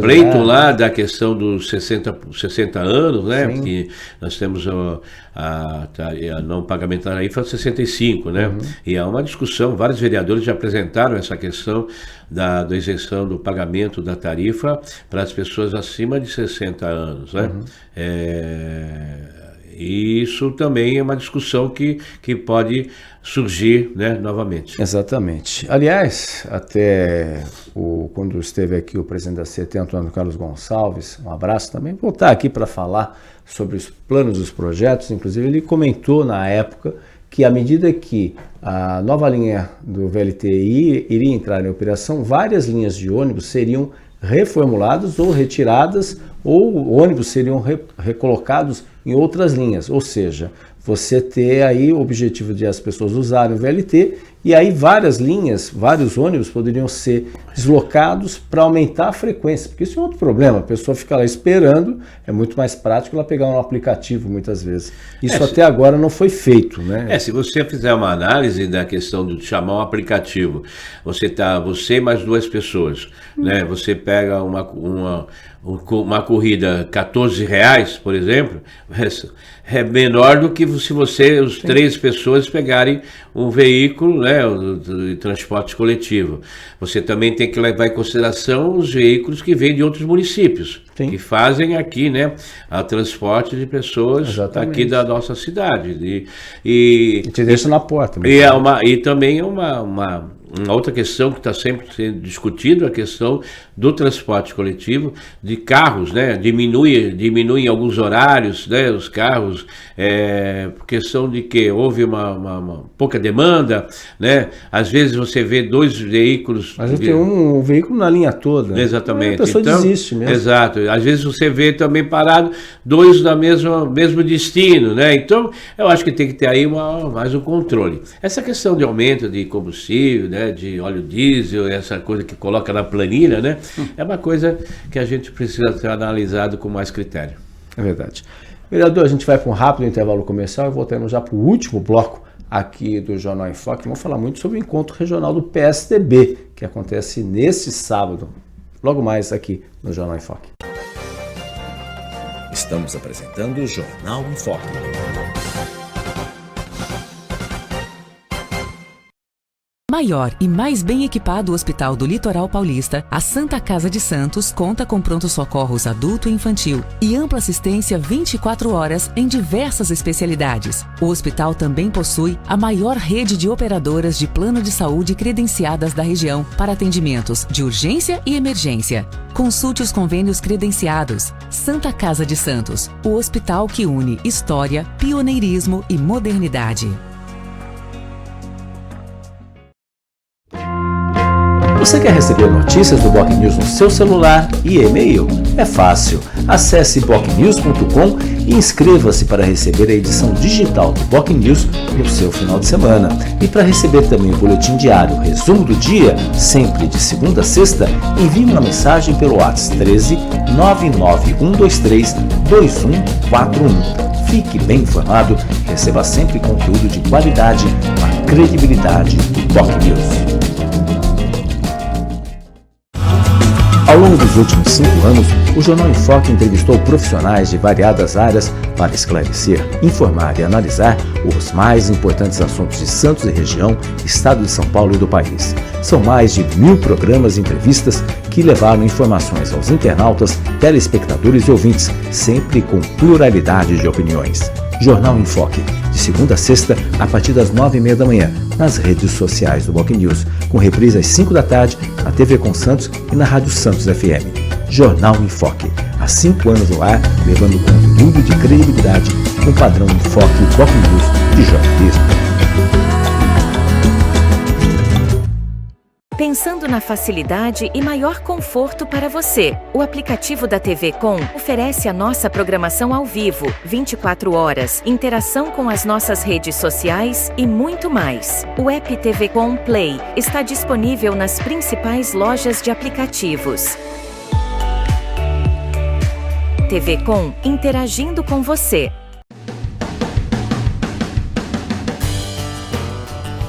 pleito lá da questão dos 60 anos, né? Sim. Porque nós temos a não pagamento da tarifa 65, né? E há uma discussão, vários vereadores já apresentaram essa questão da isenção do pagamento da tarifa para as pessoas acima de 60 anos, né? E isso também é uma discussão que pode surgir, né, novamente. Exatamente. Aliás, até quando esteve aqui o presidente da CET, Antônio Carlos Gonçalves, um abraço também, voltar aqui para falar sobre os planos dos projetos. Inclusive ele comentou na época que à medida que a nova linha do VLT iria entrar em operação, várias linhas de ônibus seriam reformuladas ou retiradas, ou ônibus seriam recolocados em outras linhas, ou seja, você ter aí o objetivo de as pessoas usarem o VLT, e aí vários ônibus poderiam ser deslocados para aumentar a frequência, porque isso é outro problema, a pessoa fica lá esperando, é muito mais prático ela pegar um aplicativo muitas vezes. Isso até agora não foi feito, né? Se você fizer uma análise da questão de chamar um aplicativo, você mais duas pessoas, né? Você pega uma corrida R$14, por exemplo, é menor do que se os três pessoas pegarem um veículo, né, de transporte coletivo. Você também tem que levar em consideração os veículos que vêm de outros municípios, que fazem aqui, né, o transporte de pessoas aqui da nossa cidade. E te deixa na porta. E também é uma outra questão que está sempre sendo discutida, a questão do transporte coletivo, de carros, né? Diminui em alguns horários, né? Os carros, por questão de que houve uma pouca demanda, né? Às vezes você vê dois veículos... Mas tem um veículo na linha toda. Exatamente. A pessoa desiste mesmo. Exato. Às vezes você vê também parado dois da mesmo destino, né? Então, eu acho que tem que ter aí mais um controle. Essa questão de aumento de combustível, né? De óleo diesel, essa coisa que coloca na planilha, né? É uma coisa que a gente precisa ser analisado com mais critério. É verdade. Vereador, a gente vai para um rápido intervalo comercial e voltamos já para o último bloco aqui do Jornal em Foque. Vamos falar muito sobre o encontro regional do PSDB, que acontece neste sábado. Logo mais aqui no Jornal em Foque. Estamos apresentando o Jornal em Foque. Maior e mais bem equipado Hospital do Litoral Paulista, a Santa Casa de Santos conta com pronto-socorros adulto e infantil e ampla assistência 24 horas em diversas especialidades. O hospital também possui a maior rede de operadoras de plano de saúde credenciadas da região para atendimentos de urgência e emergência. Consulte os convênios credenciados. Santa Casa de Santos, o hospital que une história, pioneirismo e modernidade. Você quer receber notícias do BocNews no seu celular e e-mail? É fácil. Acesse bocnews.com e inscreva-se para receber a edição digital do BocNews no seu final de semana. E para receber também o boletim diário, resumo do dia, sempre de segunda a sexta, envie uma mensagem pelo WhatsApp 13 99123 2141. Fique bem informado, receba sempre conteúdo de qualidade com a credibilidade do BocNews. Ao longo dos últimos 5 anos, o Jornal em Foque entrevistou profissionais de variadas áreas para esclarecer, informar e analisar os mais importantes assuntos de Santos e região, estado de São Paulo e do país. São mais de 1000 programas e entrevistas que levaram informações aos internautas, telespectadores e ouvintes, sempre com pluralidade de opiniões. Jornal em Foque, de segunda a sexta, a partir das 9h30 da manhã, nas redes sociais do BocNews, com reprise às 5 da tarde, na TV com Santos e na Rádio Santos FM. Jornal em Foque, há 5 anos no ar, levando conteúdo de credibilidade com padrão em Foque BocNews de jornalismo. Pensando na facilidade e maior conforto para você, o aplicativo da TV Com oferece a nossa programação ao vivo, 24 horas, interação com as nossas redes sociais e muito mais. O app TV Com Play está disponível nas principais lojas de aplicativos. TV Com, interagindo com você.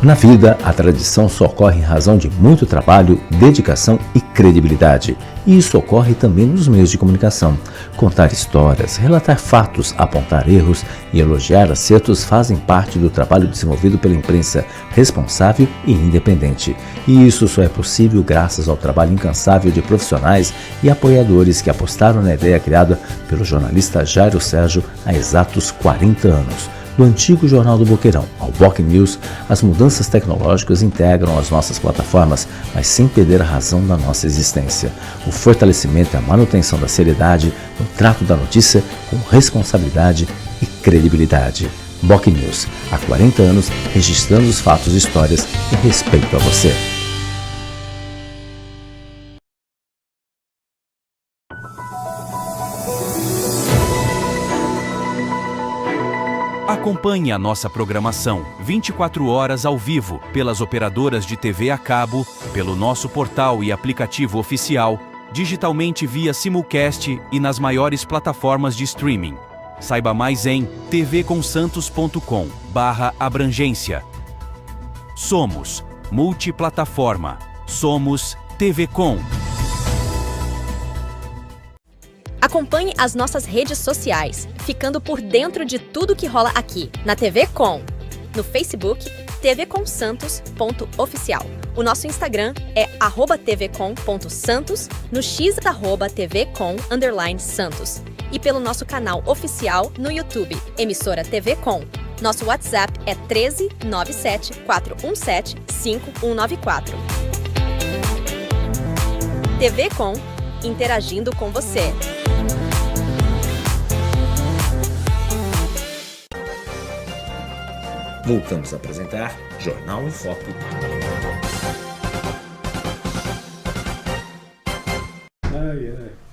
Na vida, a tradição só ocorre em razão de muito trabalho, dedicação e credibilidade. E isso ocorre também nos meios de comunicação. Contar histórias, relatar fatos, apontar erros e elogiar acertos fazem parte do trabalho desenvolvido pela imprensa responsável e independente. E isso só é possível graças ao trabalho incansável de profissionais e apoiadores que apostaram na ideia criada pelo jornalista Jairo Sérgio há exatos 40 anos. Do antigo Jornal do Boqueirão ao BocNews, as mudanças tecnológicas integram as nossas plataformas, mas sem perder a razão da nossa existência. O fortalecimento e a manutenção da seriedade no trato da notícia com responsabilidade e credibilidade. BocNews, há 40 anos, registrando os fatos e histórias em respeito a você. Acompanhe a nossa programação 24 horas ao vivo pelas operadoras de TV a cabo, pelo nosso portal e aplicativo oficial, digitalmente via simulcast e nas maiores plataformas de streaming. Saiba mais em tvconsantos.com/abrangência. Somos multiplataforma. Somos TV Com. Acompanhe as nossas redes sociais, ficando por dentro de tudo que rola aqui, na TV Com. No Facebook, tvconsantos.oficial. O nosso Instagram é @tvcom.santos, no X @tvcom_santos. E pelo nosso canal oficial no YouTube, emissora TV Com. Nosso WhatsApp é 13 97 417 5194. TV Com, interagindo com você. Voltamos a apresentar Jornal em Foque.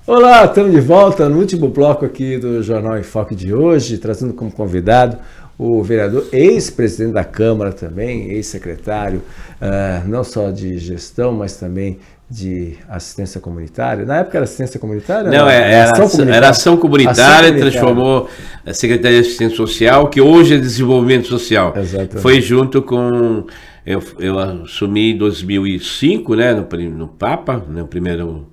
Olá, estamos de volta no último bloco aqui do Jornal em Foque de hoje, trazendo como convidado o vereador, ex-presidente da Câmara também, ex-secretário, não só de gestão, mas também de assistência comunitária. Na época era assistência comunitária? Não, era ação comunitária, transformou a Secretaria de Assistência Social, que hoje é Desenvolvimento Social. Exatamente. Foi junto com... Eu assumi em 2005, né, no Papa, no primeiro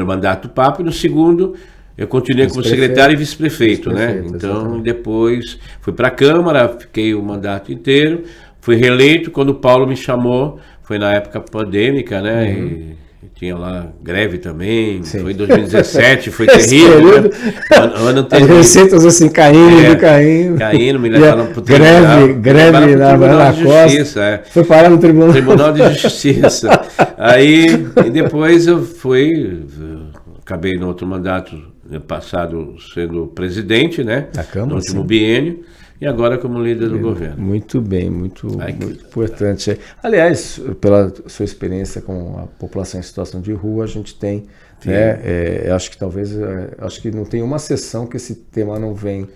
mandato do Papa, e no segundo eu continuei como secretário e vice-prefeito, né? Então, exatamente. Depois fui para a Câmara, fiquei o mandato inteiro, fui reeleito. Quando o Paulo me chamou, foi na época pandêmica, né? E tinha lá greve também. Sim. Foi em 2017, foi terrível. Né? Ano terrível. As receitas assim caindo, me levaram para o tribunal. Greve na Justiça. Foi parar no tribunal. Tribunal de Justiça. Aí, e depois eu acabei no outro mandato passado sendo presidente, né? Da Câmara, no último sim. biênio. e agora como líder do governo. Muito bem, muito importante. Aliás, pela sua experiência com a população em situação de rua, a gente tem, acho que talvez, acho que não tem uma sessão que esse tema não vem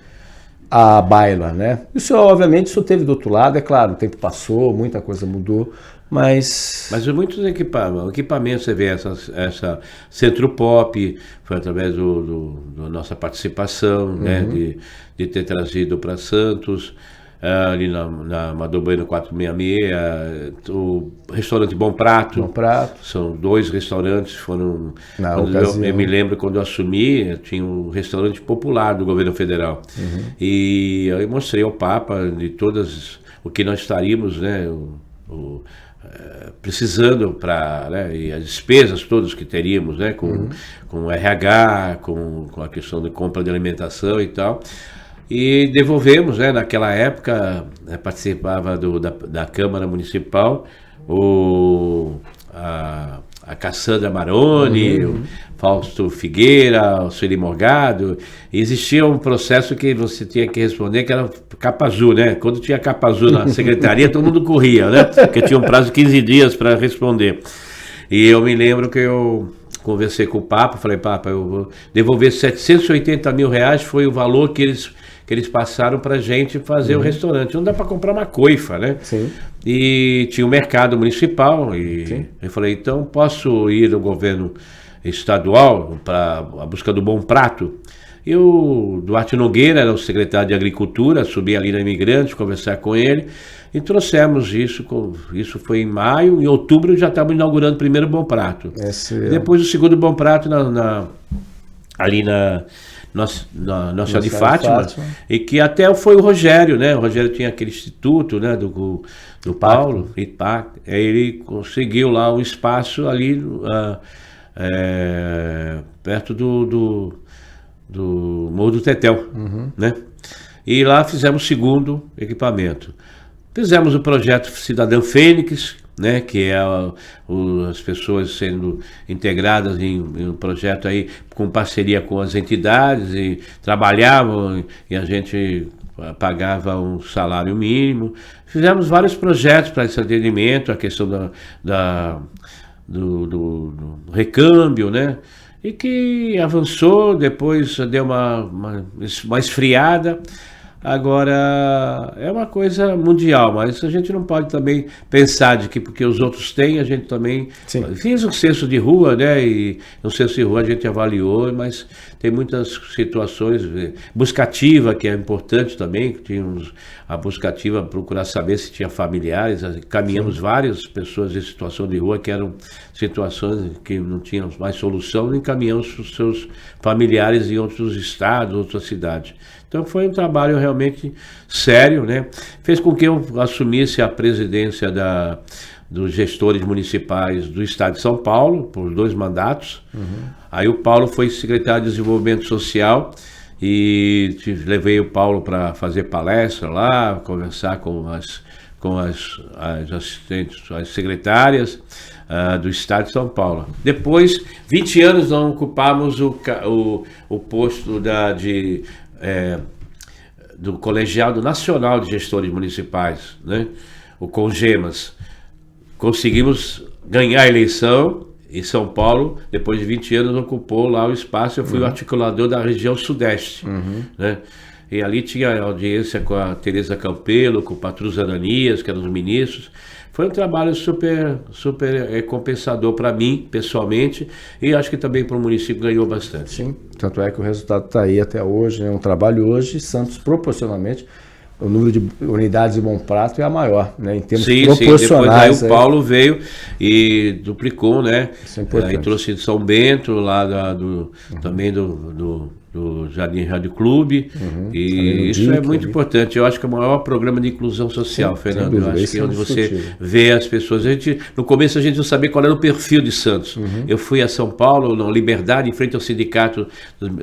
à baila, né? Isso, obviamente, isso teve do outro lado, é claro, o tempo passou, muita coisa mudou, mas muitos equipamentos, você vê essa Centro Pop, foi através da nossa participação, né, de ter trazido para Santos, ali na Amador Bueno 466, o restaurante Bom Prato. São 2 restaurantes, foram... Eu me lembro quando eu assumi, tinha um restaurante popular do governo federal. E eu mostrei ao Papa de todas o que nós estaríamos, né, precisando para, né, e as despesas todas que teríamos, né, com o RH, com a questão de compra de alimentação e tal. E devolvemos, né, naquela época, participava da Câmara Municipal, a Cassandra Maroni, o Fausto Figueira, o Sueli Morgado. E existia um processo que você tinha que responder, que era capa azul, né? Quando tinha capa azul na secretaria, todo mundo corria, né? Porque tinha um prazo de 15 dias para responder. E eu me lembro que eu conversei com o Papa, falei, Papa, eu vou devolver 780 mil reais, foi o valor que eles passaram para a gente fazer o restaurante. Não dá para comprar uma coifa, né? Sim. E tinha o mercado municipal, e eu falei, então posso ir ao governo estadual para a busca do Bom Prato? E o Duarte Nogueira era o secretário de Agricultura, subi ali na Imigrante, conversar com ele, e trouxemos isso, foi em maio, em outubro já estávamos inaugurando o primeiro Bom Prato. E depois o segundo Bom Prato ali na Nossa Senhora de Fátima, e que até foi o Rogério, né? O Rogério tinha aquele instituto, né, do Paulo, IPAC, ele conseguiu lá um espaço ali perto do Morro do Tetel, né? E lá fizemos o segundo equipamento. Fizemos o projeto Cidadão Fênix, né, que é as pessoas sendo integradas em um projeto aí com parceria com as entidades, e trabalhavam e a gente pagava um salário mínimo. Fizemos vários projetos para esse atendimento, a questão do recâmbio, né, e que avançou, depois deu uma esfriada. Agora, é uma coisa mundial, mas a gente não pode também pensar de que porque os outros têm, a gente também... Sim. Fiz um censo de rua, né, e no censo de rua a gente avaliou, mas tem muitas situações, buscativa, que é importante também, tínhamos a buscativa, procurar saber se tinha familiares, caminhamos várias pessoas em situação de rua que eram situações que não tinham mais solução, e encaminhamos os seus familiares em outros estados, outras cidades. Então foi um trabalho realmente sério, né? Fez com que eu assumisse a presidência dos gestores municipais do estado de São Paulo, por 2 mandatos. Aí o Paulo foi secretário de Desenvolvimento Social, e levei o Paulo para fazer palestra lá, conversar com as assistentes, as secretárias do estado de São Paulo. Depois, 20 anos não ocupamos o posto do Colegiado Nacional de Gestores Municipais, né? O CONGEMAS. Conseguimos ganhar a eleição em São Paulo, depois de 20 anos ocupou lá o espaço. Eu fui o articulador da região Sudeste, né? E ali tinha audiência com a Tereza Campelo, com o Patrus Ananias, que eram os ministros. Foi um trabalho super compensador para mim, pessoalmente, e acho que também para o município ganhou bastante. Sim, tanto é que o resultado está aí até hoje, né? Um trabalho hoje, Santos, proporcionalmente, o número de unidades de Bom Prato é a maior, né? Em termos proporcionais. Depois aí o Paulo veio e duplicou, né? Isso é importante. Aí trouxe de São Bento, lá também do Jardim Rádio Clube, e isso é muito importante. Eu acho que é o maior programa de inclusão social, Fernando. Eu acho que é onde você vê as pessoas. No começo a gente não sabia qual era o perfil de Santos. Eu fui a São Paulo, na Liberdade, em frente ao sindicato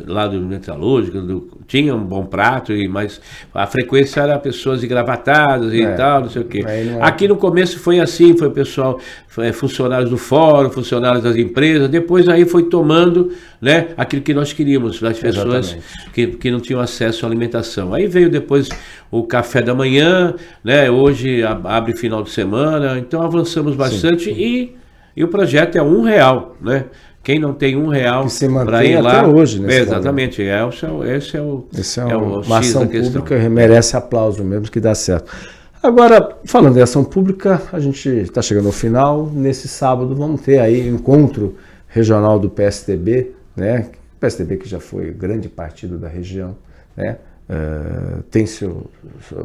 lá do Metalúrgico, tinha um Bom Prato, mas a frequência era pessoas engravatadas e tal, não sei o quê. Aqui no começo foi assim, foi o pessoal, funcionários do fórum, funcionários das empresas, depois aí foi tomando, né, aquilo que nós queríamos, as pessoas pessoas que não tinham acesso à alimentação. Aí veio depois o café da manhã, né? Hoje abre final de semana, então avançamos bastante e o projeto é R$1, né? Quem não tem R$1 para ir lá, até hoje, né? Exatamente, esse é o uma X ação da questão. pública, merece aplauso mesmo, que dá certo. Agora, falando em ação pública, a gente está chegando ao final. Nesse sábado vamos ter aí o encontro regional do PSDB, né? O PSDB que já foi grande partido da região, né?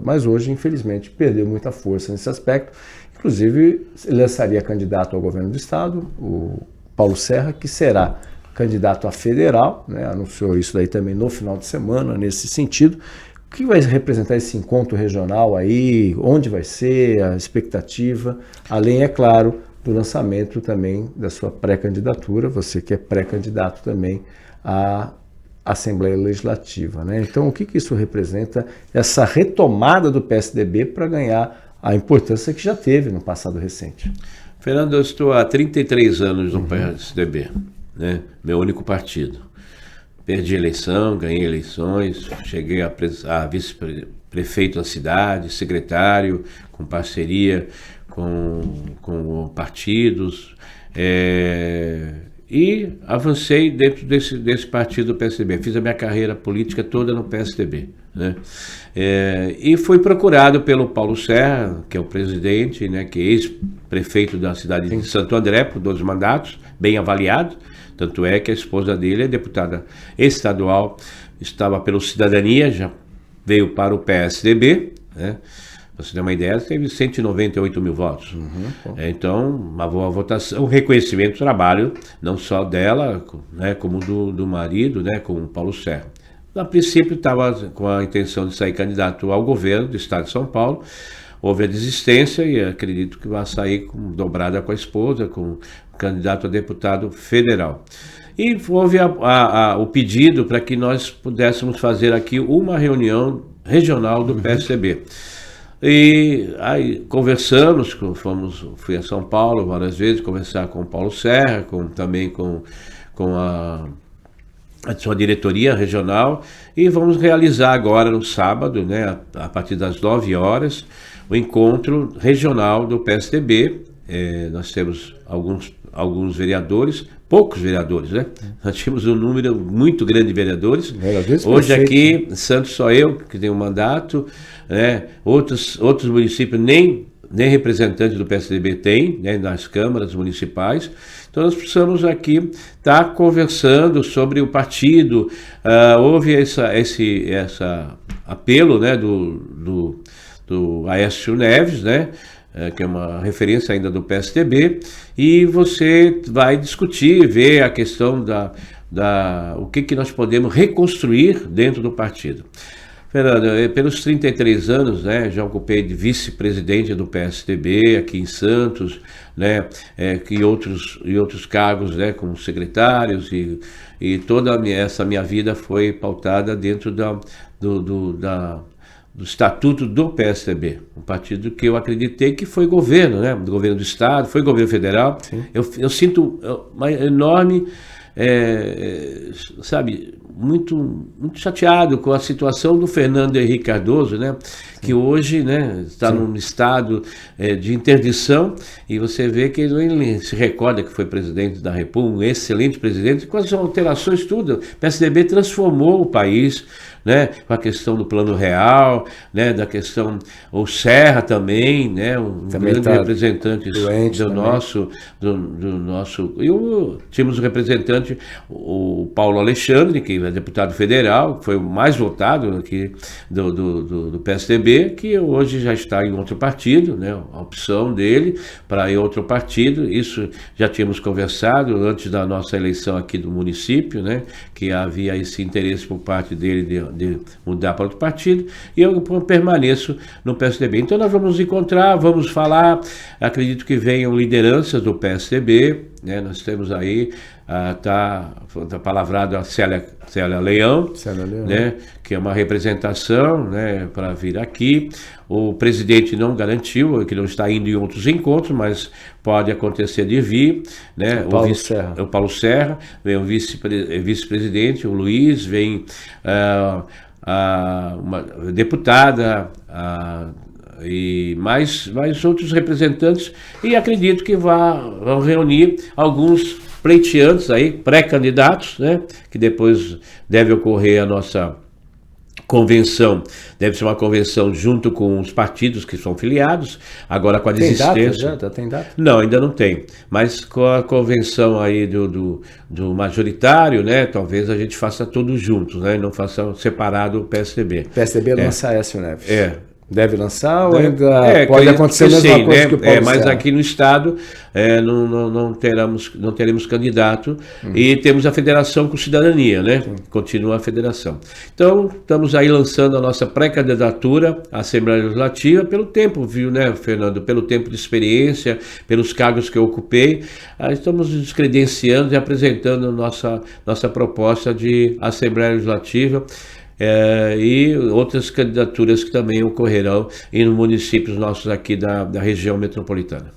Mas hoje, infelizmente, perdeu muita força nesse aspecto. Inclusive, lançaria candidato ao governo do estado, o Paulo Serra, que será candidato a federal, né? Anunciou isso daí também no final de semana, nesse sentido. O que vai representar esse encontro regional aí? Onde vai ser a expectativa? Além, é claro, do lançamento também da sua pré-candidatura, você que é pré-candidato também à Assembleia Legislativa, né? Então, o que isso representa, essa retomada do PSDB para ganhar a importância que já teve no passado recente? Fernando, eu estou há 33 anos no PSDB, né? Meu único partido. Perdi eleição, ganhei eleições, cheguei a vice-prefeito da cidade, secretário, com parceria com partidos, e avancei dentro desse partido do PSDB. Fiz a minha carreira política toda no PSDB, né? E fui procurado pelo Paulo Serra, que é o presidente, né, que é ex-prefeito da cidade de Santo André, por 12 mandatos, bem avaliado. Tanto é que a esposa dele é deputada estadual, estava pelo Cidadania, já veio para o PSDB, né? Para você ter uma ideia, teve 198 mil votos. Então, uma boa votação, reconhecimento do trabalho, não só dela, né, como do marido, né, com o Paulo Serra. A princípio, estava com a intenção de sair candidato ao governo do estado de São Paulo. Houve a desistência e acredito que vai sair dobrada com a esposa, com candidato a deputado federal. E houve o pedido para que nós pudéssemos fazer aqui uma reunião regional do PSDB. E aí conversamos, fui a São Paulo várias vezes conversar com o Paulo Serra, também com a sua diretoria regional, e vamos realizar agora no sábado, né, a partir das 9 horas, o encontro regional do PSDB. Nós temos alguns vereadores, poucos vereadores, né? Nós tínhamos um número muito grande de vereadores. Hoje aqui, Santos, só eu que tenho um mandato, né? Outros municípios nem representantes do PSDB tem, né, nas câmaras municipais. Então nós precisamos aqui estar conversando sobre o partido. Houve esse apelo, né, do Aécio Neves, né, que é uma referência ainda do PSDB, e você vai discutir, ver a questão o que nós podemos reconstruir dentro do partido. Fernando, pelos 33 anos, né, já ocupei de vice-presidente do PSDB aqui em Santos, né, e outros cargos, né, como secretários, e toda essa minha vida foi pautada dentro do estatuto do PSDB, um partido que eu acreditei que foi governo, né, do governo do estado, foi governo federal. Eu sinto uma enorme, muito chateado com a situação do Fernando Henrique Cardoso, né, que hoje, né, está num estado de interdição, e você vê que ele se recorda que foi presidente da República, um excelente presidente, com as alterações tudo. O PSDB transformou o país, né, com a questão do Plano Real, né, da questão, o Serra também, né, um grande representante do nosso, tínhamos o representante, o Paulo Alexandre, que é deputado federal, que foi o mais votado aqui do PSDB, que hoje já está em outro partido, né, a opção dele para ir a outro partido. Isso já tínhamos conversado antes da nossa eleição aqui do município, né, que havia esse interesse por parte dele de mudar para outro partido, e eu permaneço no PSDB. Então nós vamos nos encontrar, vamos falar, acredito que venham lideranças do PSDB, né? Nós temos aí, tá palavrado a Célia Leão, né? Que é uma representação, né, para vir aqui. O presidente não garantiu, que não está indo em outros encontros, mas pode acontecer de vir, né? O Paulo Serra, vem o vice-presidente, o Luiz, vem uma deputada, e mais outros representantes, e acredito que vão reunir alguns pleiteantes aí, pré-candidatos, né? Que depois deve ocorrer a nossa convenção, deve ser uma convenção junto com os partidos que são filiados, agora com a desistência. Tem data? Não, ainda não tem, mas com a convenção aí do majoritário, né, talvez a gente faça todos juntos, né, e não faça separado o PSDB. O PSDB lança Aécio Neves. Deve lançar ou ainda pode acontecer a mesma coisa, né? Que o Paulo Mas Serra. Aqui no estado não teremos candidato, e temos a federação com cidadania, né? Continua a federação. Então, estamos aí lançando a nossa pré-candidatura à Assembleia Legislativa pelo tempo, viu, né, Fernando? Pelo tempo de experiência, pelos cargos que eu ocupei. Estamos nos credenciando e apresentando nossa proposta de Assembleia Legislativa. E outras candidaturas que também ocorrerão em municípios nossos aqui da região metropolitana.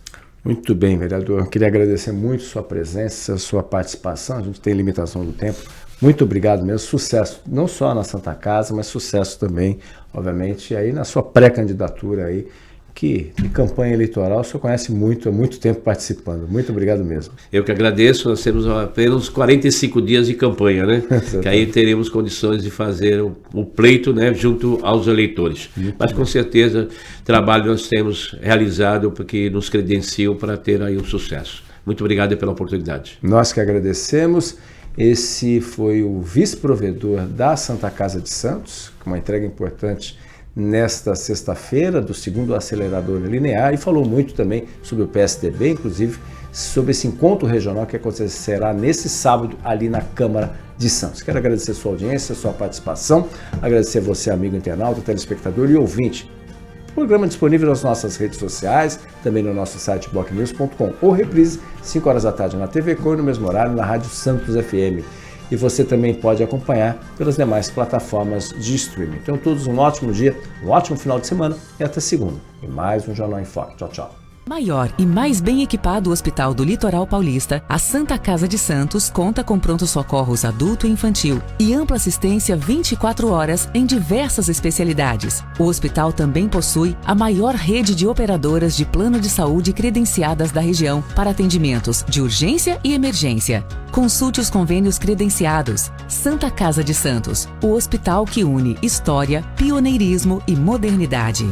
Muito bem, vereador. Eu queria agradecer muito sua presença, sua participação. A gente tem limitação do tempo. Muito obrigado mesmo. Sucesso, não só na Santa Casa, mas sucesso também, obviamente, aí na sua pré-candidatura aí, que de campanha eleitoral o senhor conhece muito, há muito tempo participando. Muito obrigado mesmo. Eu que agradeço, nós temos apenas 45 dias de campanha, né? Que aí teremos condições de fazer o pleito, né, junto aos eleitores. Mas com certeza, trabalho nós temos realizado porque nos credenciam para ter aí um sucesso. Muito obrigado pela oportunidade. Nós que agradecemos. Esse foi o vice-provedor da Santa Casa de Santos, com uma entrega importante nesta sexta-feira do segundo acelerador linear, e falou muito também sobre o PSDB, inclusive sobre esse encontro regional que acontecerá nesse sábado ali na Câmara de Santos. Quero agradecer sua audiência, sua participação, agradecer você, amigo internauta, telespectador e ouvinte. Programa disponível nas nossas redes sociais, também no nosso site blocnews.com, ou reprise 5 horas da tarde na TV Com e no mesmo horário na Rádio Santos FM. E você também pode acompanhar pelas demais plataformas de streaming. Então, todos um ótimo dia, um ótimo final de semana e até segunda. E mais um Jornal em Foque. Tchau, tchau. Maior e mais bem equipado Hospital do Litoral Paulista, a Santa Casa de Santos conta com pronto-socorros adulto e infantil e ampla assistência 24 horas em diversas especialidades. O hospital também possui a maior rede de operadoras de plano de saúde credenciadas da região para atendimentos de urgência e emergência. Consulte os convênios credenciados. Santa Casa de Santos, o hospital que une história, pioneirismo e modernidade.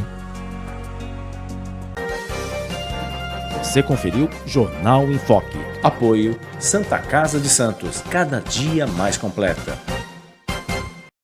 Você conferiu Jornal em Foque. Apoio Santa Casa de Santos, cada dia mais completa.